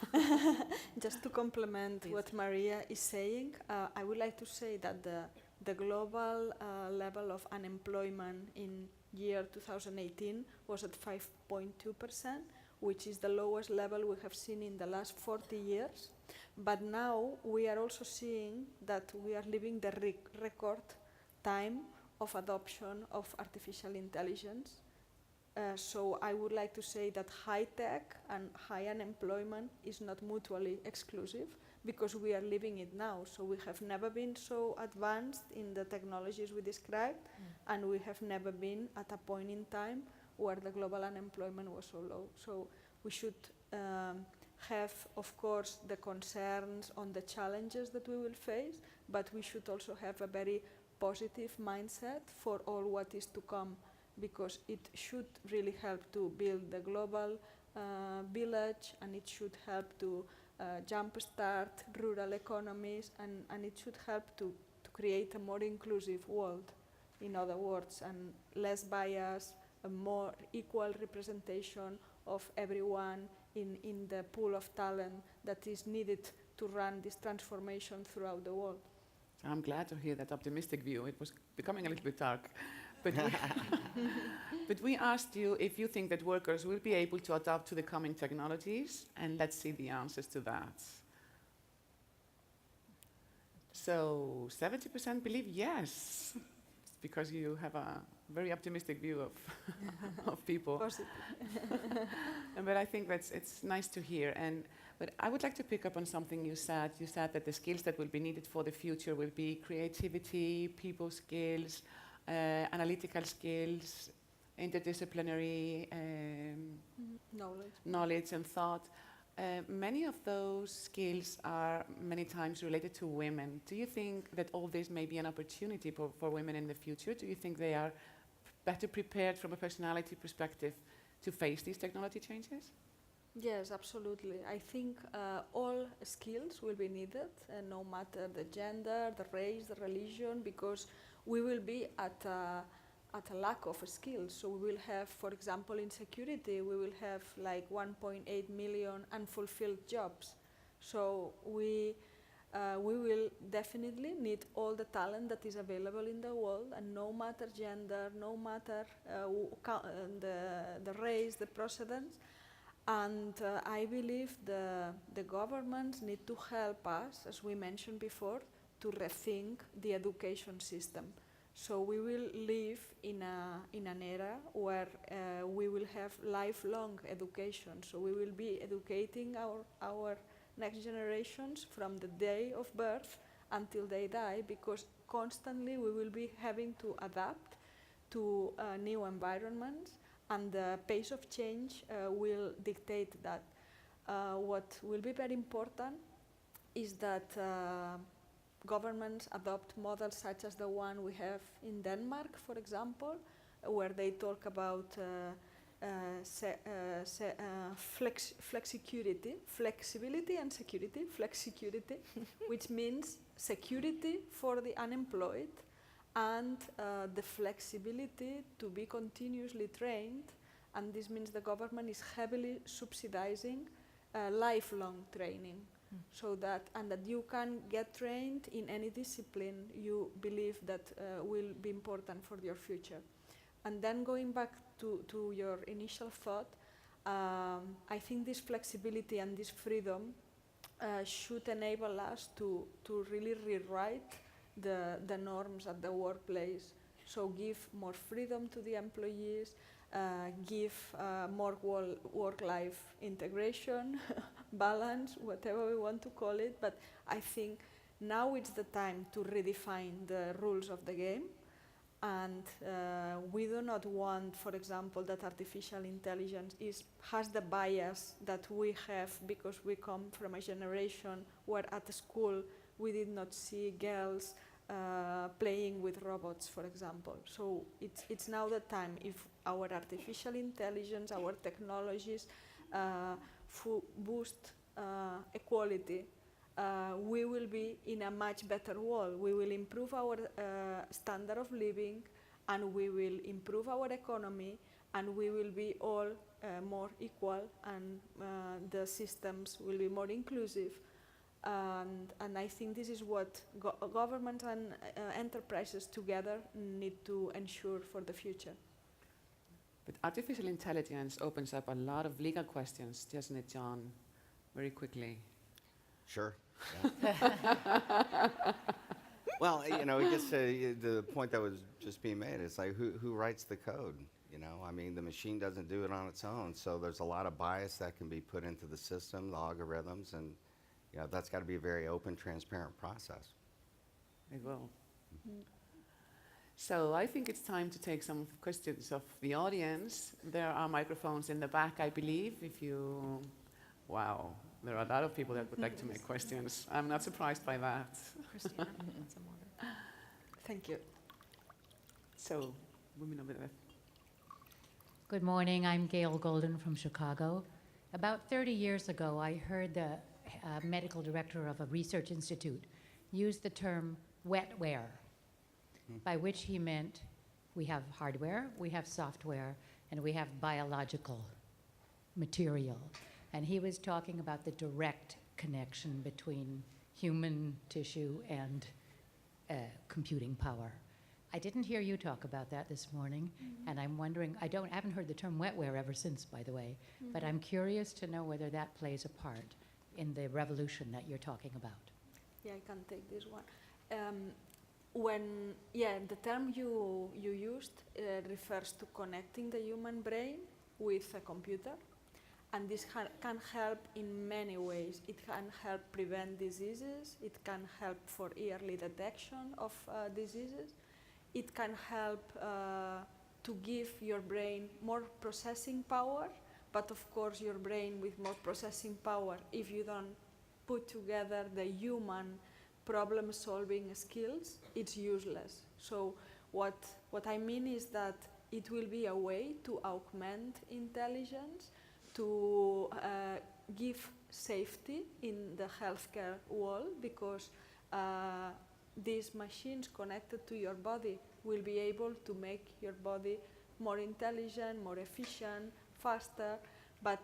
Just to complement what Maria is saying, I would like to say that the global level of unemployment in year 2018 was at 5.2%, which is the lowest level we have seen in the last 40 years. But now we are also seeing that we are living the record time of adoption of artificial intelligence. So I would like to say that high tech and high unemployment is not mutually exclusive, because we are living it now. So we have never been so advanced in the technologies we described, and we have never been at a point in time where the global unemployment was so low. So we should have, of course, the concerns on the challenges that we will face, but we should also have a very positive mindset for all what is to come, because it should really help to build the global village, and it should help to jumpstart rural economies, and it should help to create a more inclusive world, in other words, and less bias, a more equal representation of everyone in the pool of talent that is needed to run this transformation throughout the world. I'm glad to hear that optimistic view. It was becoming a little bit dark. But we, but we asked you if you think that workers will be able to adapt to the coming technologies, and let's see the answers to that. So 70% believe yes, because you have a very optimistic view of, of people. But I think it's nice to hear. But I would like to pick up on something you said. You said that the skills that will be needed for the future will be creativity, people skills, analytical skills, interdisciplinary knowledge and thought. Many of those skills are many times related to women. Do you think that all this may be an opportunity for women in the future? Do you think they are better prepared from a personality perspective to face these technology changes? Yes, absolutely. I think all skills will be needed, no matter the gender, the race, the religion, because we will be at a lack of skills. So we will have, for example, in security, we will have like 1.8 million unfulfilled jobs. So we will definitely need all the talent that is available in the world, and no matter gender, no matter the race, the procedence. And I believe the governments need to help us, as we mentioned before, to rethink the education system. So we will live in an era where we will have lifelong education. So we will be educating our next generations from the day of birth until they die, because constantly we will be having to adapt to new environments, and the pace of change will dictate that. What will be very important is that governments adopt models such as the one we have in Denmark, for example, where they talk about flexibility and security, flexicurity, which means security for the unemployed, and the flexibility to be continuously trained, and this means the government is heavily subsidizing lifelong training, so that you can get trained in any discipline you believe that will be important for your future. And then going back to your initial thought, I think this flexibility and this freedom should enable us to really rewrite the norms at the workplace. So give more freedom to the employees, give more work-life integration, balance, whatever we want to call it. But I think now it's the time to redefine the rules of the game. And we do not want, for example, that artificial intelligence has the bias that we have, because we come from a generation where at school we did not see girls playing with robots, for example. So it's now the time, if our artificial intelligence, our technologies boost equality, we will be in a much better world. We will improve our standard of living, and we will improve our economy, and we will be all more equal, and the systems will be more inclusive. And I think this is what governments and enterprises together need to ensure for the future. But artificial intelligence opens up a lot of legal questions, doesn't it, John? Very quickly. Sure. Yeah. Well, I guess the point that was just being made is like, who writes the code? I mean, the machine doesn't do it on its own, so there's a lot of bias that can be put into the system, the algorithms, and that's got to be a very open, transparent process. It will. So I think it's time to take some questions of the audience. There are microphones in the back, I believe. Wow, there are a lot of people that would like to make questions. I'm not surprised by that. Thank you. So, women over there. Good morning, I'm Gail Golden from Chicago. About 30 years ago, I heard the medical director of a research institute use the term wetware, by which he meant we have hardware, we have software, and we have biological material. And he was talking about the direct connection between human tissue and computing power. I didn't hear you talk about that this morning, and I'm wondering, I haven't heard the term wetware ever since, by the way, but I'm curious to know whether that plays a part in the revolution that you're talking about. Yeah, I can take this one. The term you used refers to connecting the human brain with a computer, and this can help in many ways. It can help prevent diseases, it can help for early detection of diseases, it can help to give your brain more processing power, but of course your brain with more processing power, if you don't put together the human problem-solving skills, it's useless. So what I mean is that it will be a way to augment intelligence, to give safety in the healthcare world, because these machines connected to your body will be able to make your body more intelligent, more efficient, faster, but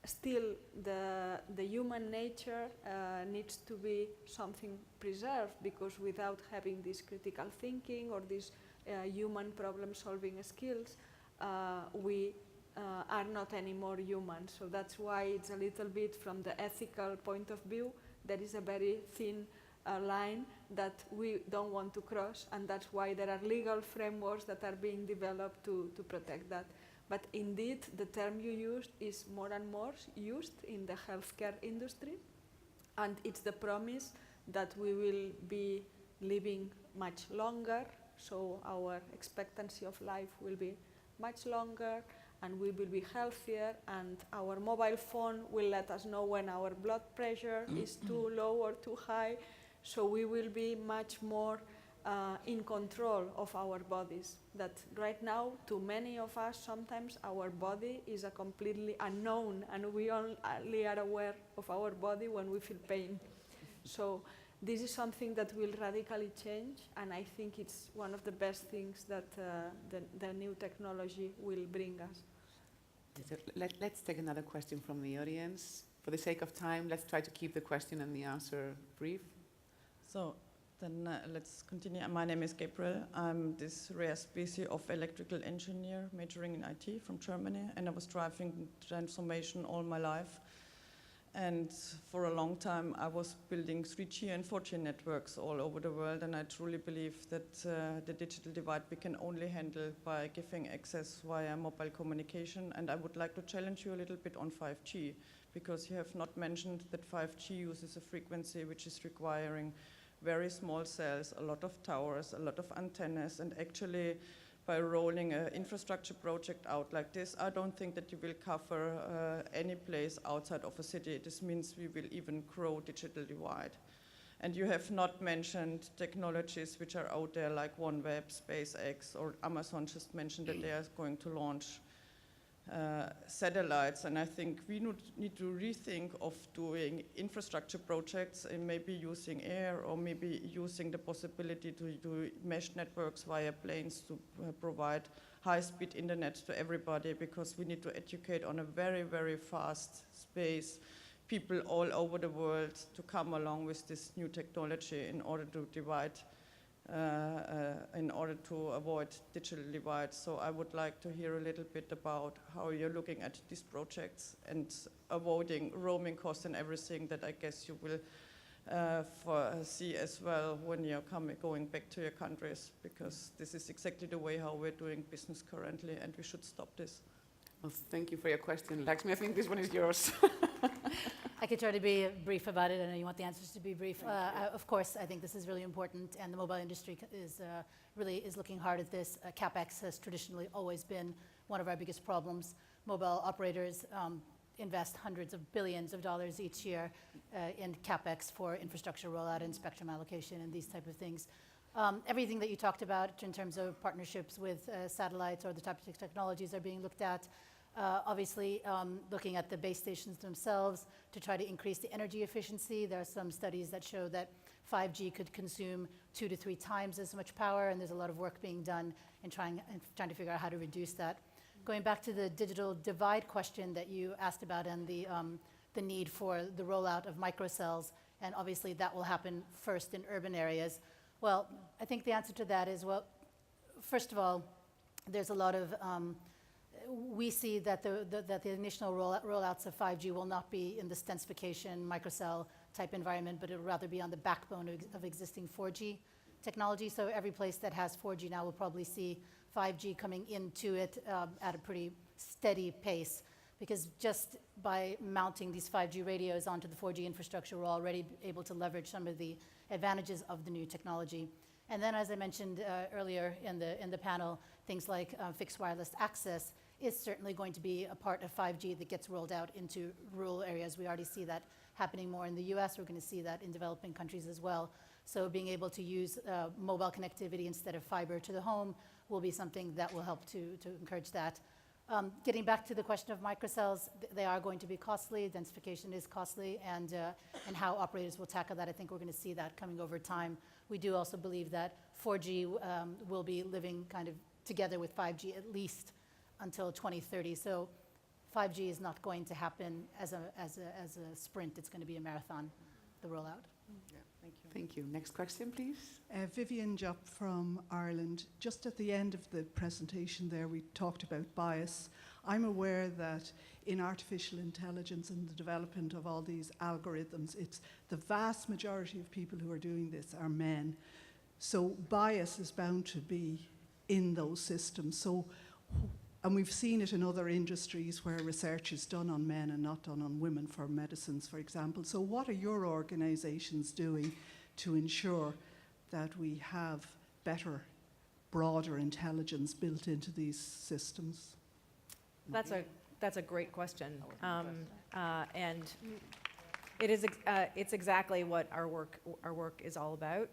still the human nature needs to be something preserved, because without having this critical thinking or these human problem-solving skills, we are not anymore human. So that's why it's a little bit, from the ethical point of view, there is a very thin line that we don't want to cross, and that's why there are legal frameworks that are being developed to protect that. But indeed, the term you used is more and more used in the healthcare industry, and it's the promise that we will be living much longer, so our expectancy of life will be much longer, and we will be healthier, and our mobile phone will let us know when our blood pressure is too low or too high, so we will be much more in control of our bodies. That right now, to many of us, sometimes our body is a completely unknown, and we only are aware of our body when we feel pain. So this is something that will radically change, and I think it's one of the best things that the new technology will bring us. So let's take another question from the audience. For the sake of time, let's try to keep the question and the answer brief. So then let's continue. My name is Gabriel. I'm this rare species of electrical engineer majoring in IT from Germany, and I was driving transformation all my life. And for a long time, I was building 3G and 4G networks all over the world, and I truly believe that the digital divide we can only handle by giving access via mobile communication. And I would like to challenge you a little bit on 5G, because you have not mentioned that 5G uses a frequency which is requiring very small cells, a lot of towers, a lot of antennas, and actually by rolling an infrastructure project out like this, I don't think that you will cover any place outside of a city. This means we will even grow digital divide. And you have not mentioned technologies which are out there like OneWeb, SpaceX, or Amazon just mentioned that they are going to launch satellites, and I think we need to rethink of doing infrastructure projects and maybe using air, or maybe using the possibility to do mesh networks via planes to provide high-speed internet to everybody, because we need to educate on a very, very fast space people all over the world to come along with this new technology in order to divide in order to avoid digital divide. So I would like to hear a little bit about how you're looking at these projects and avoiding roaming costs and everything that I guess you will see as well when you're going back to your countries, because this is exactly the way how we're doing business currently, and we should stop this. Well, thank you for your question, Laxmi. I think this one is yours. I could try to be brief about it. I know you want the answers to be brief. Of course, I think this is really important, and the mobile industry is really looking hard at this. CapEx has traditionally always been one of our biggest problems. Mobile operators invest hundreds of billions of dollars each year in CapEx for infrastructure rollout and spectrum allocation and these type of things. Everything that you talked about in terms of partnerships with satellites or the types of technologies are being looked at. Obviously, looking at the base stations themselves to try to increase the energy efficiency. There are some studies that show that 5G could consume 2 to 3 times as much power, and there's a lot of work being done in trying to figure out how to reduce that. Going back to the digital divide question that you asked about and the need for the rollout of microcells, and obviously that will happen first in urban areas. Well, I think the answer to that is, well, first of all, there's a lot of, we see that the initial rollouts of 5G will not be in the densification microcell type environment, but it will rather be on the backbone of existing 4G technology. So every place that has 4G now will probably see 5G coming into it at a pretty steady pace, because just by mounting these 5G radios onto the 4G infrastructure, we're already able to leverage some of the advantages of the new technology. And then, as I mentioned earlier in the panel, things like fixed wireless access is certainly going to be a part of 5G that gets rolled out into rural areas. We already see that happening more in the US. We're going to see that in developing countries as well. So being able to use mobile connectivity instead of fiber to the home will be something that will help to encourage that. Getting back to the question of microcells, they are going to be costly. Densification is costly, and how operators will tackle that, I think we're going to see that coming over time. We do also believe that 4G will be living kind of together with 5G at least until 2030. So 5G is not going to happen as a sprint. It's going to be a marathon, the rollout. Yeah, thank you. Thank you. Next question, please. Vivian Jupp from Ireland. Just at the end of the presentation there, we talked about bias. I'm aware that in artificial intelligence and the development of all these algorithms, it's the vast majority of people who are doing this are men. So bias is bound to be in those systems. So, and we've seen it in other industries where research is done on men and not done on women, for medicines, for example. So what are your organizations doing to ensure that we have better, broader intelligence built into these systems? That's a great question, and it's exactly what our work is all about.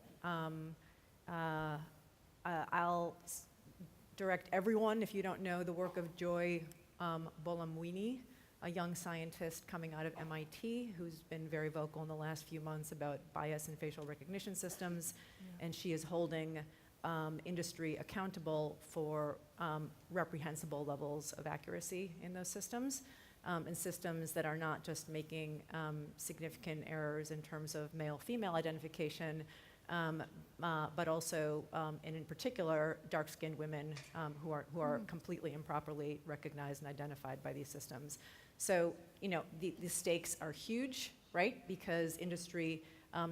I'll direct everyone, if you don't know, the work of Joy Buolamwini, a young scientist coming out of MIT who's been very vocal in the last few months about bias in facial recognition systems, and she is holding industry accountable for reprehensible levels of accuracy in those systems, and systems that are not just making significant errors in terms of male-female identification, but also, and in particular, dark-skinned women who are completely improperly recognized and identified by these systems. So, you know, the stakes are huge, right? Because industry,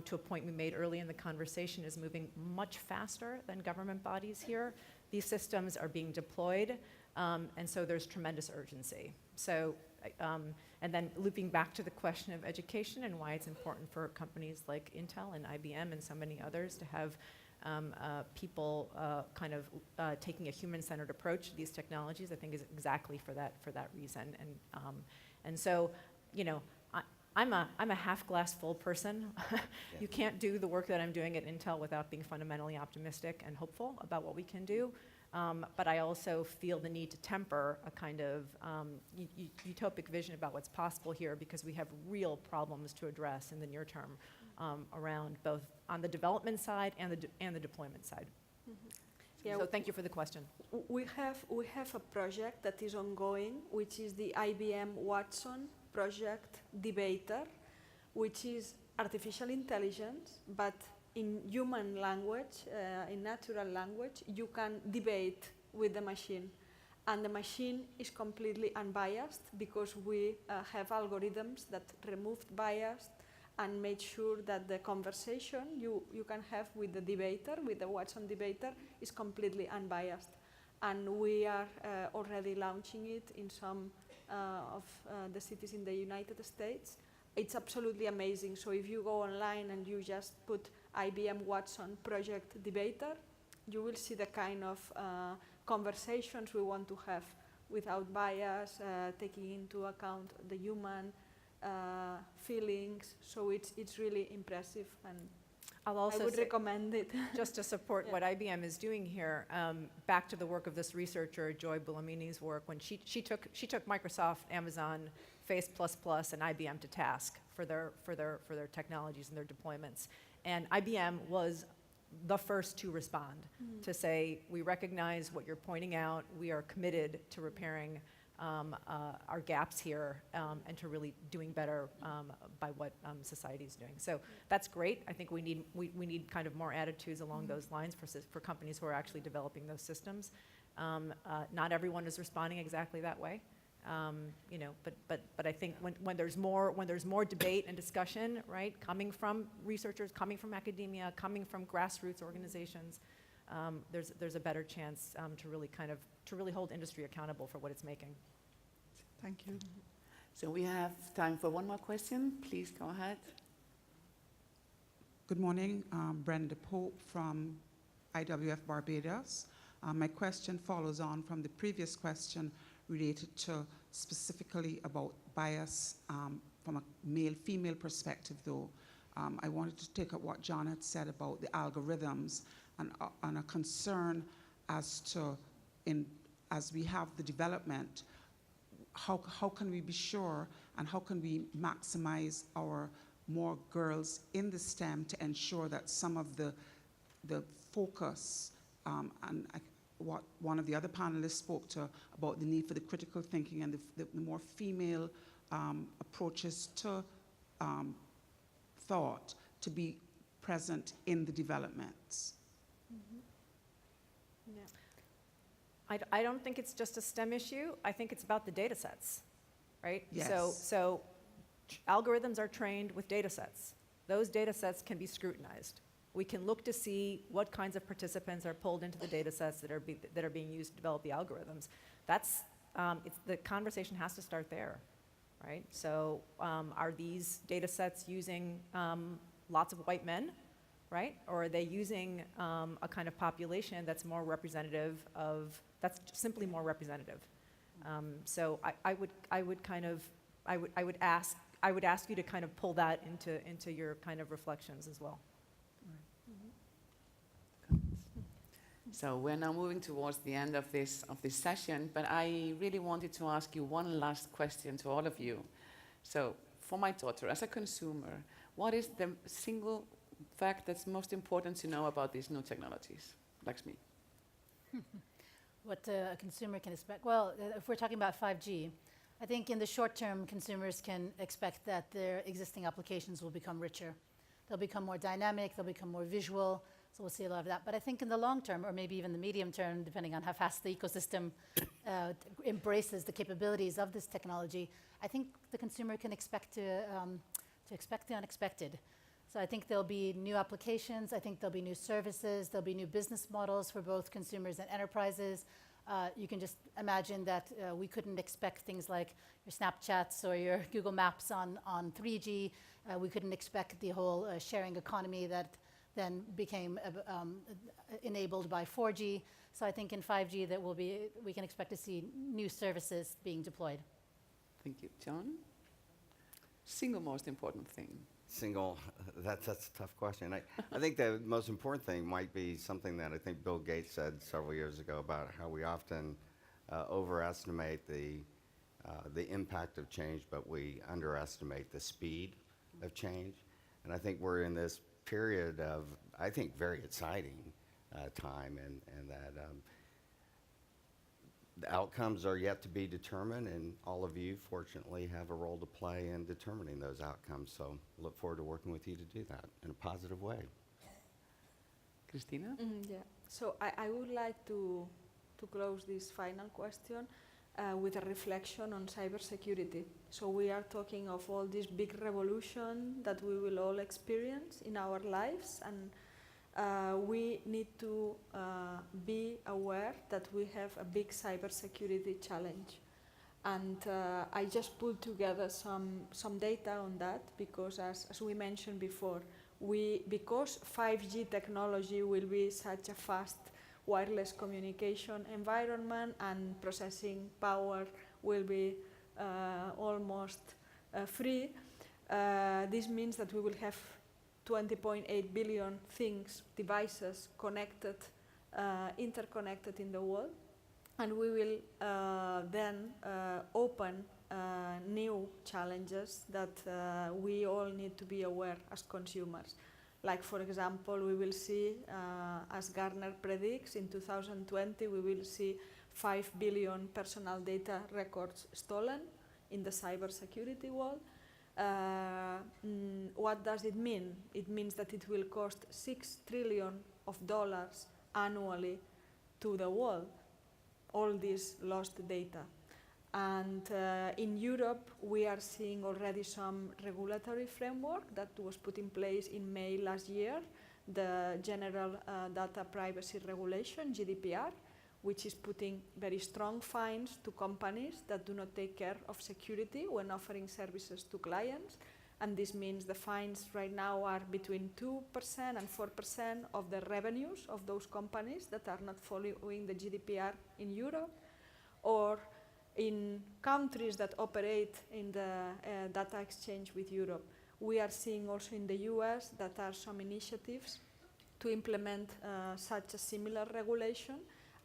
to a point we made early in the conversation, is moving much faster than government bodies here. These systems are being deployed, and so there's tremendous urgency. So, and then looping back to the question of education and why it's important for companies like Intel and IBM and so many others to have people kind of taking a human-centered approach to these technologies, I think is exactly for that reason. And so, you know, I'm a half-glass full person. You can't do the work that I'm doing at Intel without being fundamentally optimistic and hopeful about what we can do. But I also feel the need to temper a kind of utopic vision about what's possible here, because we have real problems to address in the near term around both on the development side and the deployment side. Mm-hmm. Yeah, so thank you for the question. We have a project that is ongoing, which is the IBM Watson Project Debater, which is artificial intelligence, but in human language, in natural language, you can debate with the machine. And the machine is completely unbiased, because we have algorithms that removed bias and made sure that the conversation you can have with the debater, with the Watson debater, is completely unbiased. And we are already launching it in some of the cities in the United States. It's absolutely amazing. So if you go online and you just put IBM Watson Project Debater, you will see the kind of conversations we want to have without bias, taking into account the human feelings. So it's really impressive, and I'll also I would recommend it. Just to support what IBM is doing here, back to the work of this researcher, Joy Buolamwini's work, when she took Microsoft, Amazon, Face++, and IBM to task for their technologies and their deployments. And IBM was the first to respond, to say, we recognize what you're pointing out, we are committed to repairing our gaps here, and to really doing better by what society is doing. So that's great. I think we need kind of more attitudes along those lines for companies who are actually developing those systems. Not everyone is responding exactly that way. You know, but I think when there's more debate and discussion, right, coming from researchers, coming from academia, coming from grassroots organizations, there's a better chance to really hold industry accountable for what it's making. Thank you. So we have time for one more question. Please go ahead. Good morning, Brenda Pope from IWF Barbados. My question follows on from the previous question related to specifically about bias from a male-female perspective, though. I wanted to take up what John had said about the algorithms and a concern as to, as we have the development, how can we be sure and how can we maximize our more girls in the STEM to ensure that some of the focus what one of the other panelists spoke to about the need for the critical thinking and the more female approaches to thought to be present in the developments. Yeah. I don't think it's just a STEM issue. I think it's about the data sets, right? Yes. So algorithms are trained with data sets. Those data sets can be scrutinized. We can look to see what kinds of participants are pulled into the data sets that are being used to develop the algorithms. That's, the conversation has to start there, right? So are these data sets using lots of white men, right? Or are they using a kind of population that's more representative of, that's simply more representative? So I would ask you to kind of pull that into your kind of reflections as well. So we're now moving towards the end of this session, but I really wanted to ask you one last question to all of you. So for my daughter, as a consumer, what is the single fact that's most important to know about these new technologies? Laxmi. What a consumer can expect? Well, if we're talking about 5G, I think in the short term, consumers can expect that their existing applications will become richer. They'll become more dynamic, they'll become more visual, so we'll see a lot of that. But I think in the long term, or maybe even the medium term, depending on how fast the ecosystem embraces the capabilities of this technology, I think the consumer can expect to expect the unexpected. So I think there'll be new applications, I think there'll be new services, there'll be new business models for both consumers and enterprises. You can just imagine that we couldn't expect things like your Snapchats or your Google Maps on 3G. We couldn't expect the whole sharing economy that then became enabled by 4G. So I think in 5G that we can expect to see new services being deployed. Thank you. John? Single most important thing. That's a tough question. I think the most important thing might be something that I think Bill Gates said several years ago about how we often overestimate the impact of change, but we underestimate the speed of change. And I think we're in this period of, I think, very exciting time, and that the outcomes are yet to be determined, and all of you, fortunately, have a role to play in determining those outcomes. So look forward to working with you to do that in a positive way. Christina? Yeah. So I would like to close this final question with a reflection on cybersecurity. So we are talking of all this big revolution that we will all experience in our lives, and we need to be aware that we have a big cybersecurity challenge. And I just pulled together some data on that because, as we mentioned before, because 5G technology will be such a fast wireless communication environment and processing power will be almost free, this means that we will have 20.8 billion devices connected, interconnected in the world, and we will then open new challenges that we all need to be aware as consumers, Like, for example, we will see, as Gartner predicts, in 2020 we will see 5 billion personal data records stolen in the cybersecurity world. What does it mean? It means that it will cost $6 trillion annually to the world, all this lost data. And in Europe, we are seeing already some regulatory framework that was put in place in May last year, the General Data Privacy Regulation, GDPR, which is putting very strong fines to companies that do not take care of security when offering services to clients. And this means the fines right now are between 2% and 4% of the revenues of those companies that are not following the GDPR in Europe, or in countries that operate in the data exchange with Europe. We are seeing also in the US that are some initiatives to implement such a similar regulation.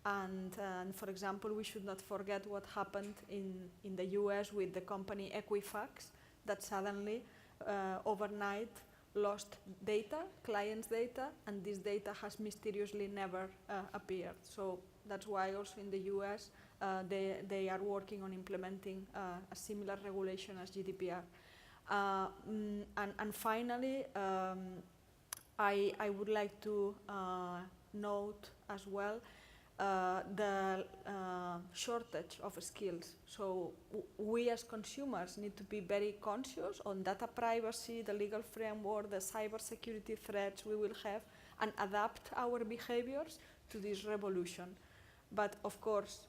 And for example, we should not forget what happened in the US with the company Equifax, that suddenly overnight lost data, clients' data, and this data has mysteriously never appeared. So that's why also in the US they are working on implementing a similar regulation as GDPR. And finally, I would like to note as well the shortage of skills. So we as consumers need to be very conscious on data privacy, the legal framework, the cybersecurity threats we will have, and adapt our behaviors to this revolution. But of course,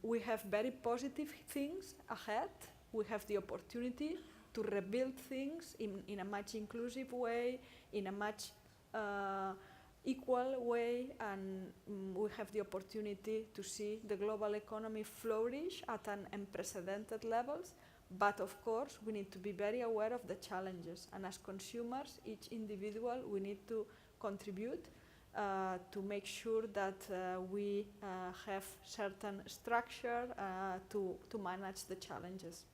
we have very positive things ahead. We have the opportunity to rebuild things in a much inclusive way, in a much equal way, and we have the opportunity to see the global economy flourish at an unprecedented levels. But of course, we need to be very aware of the challenges, and as consumers, each individual, we need to contribute to make sure that we have certain structure to manage the challenges.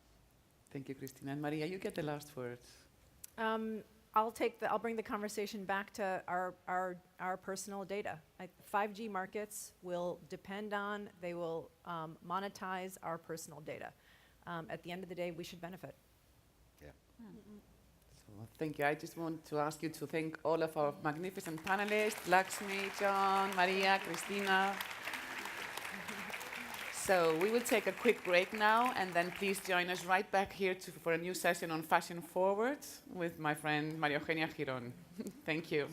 Thank you, Cristina. And Maria, you get the last words. I'll bring the conversation back to our personal data. 5G markets will depend on, they will monetize our personal data. At the end of the day, we should benefit. Yeah. So thank you. I just want to ask you to thank all of our magnificent panelists, Laxmi, John, Maria, Cristina. So we will take a quick break now, and then please join us right back here for a new session on Fashion Forward with my friend Maria Eugenia Girón. Thank you.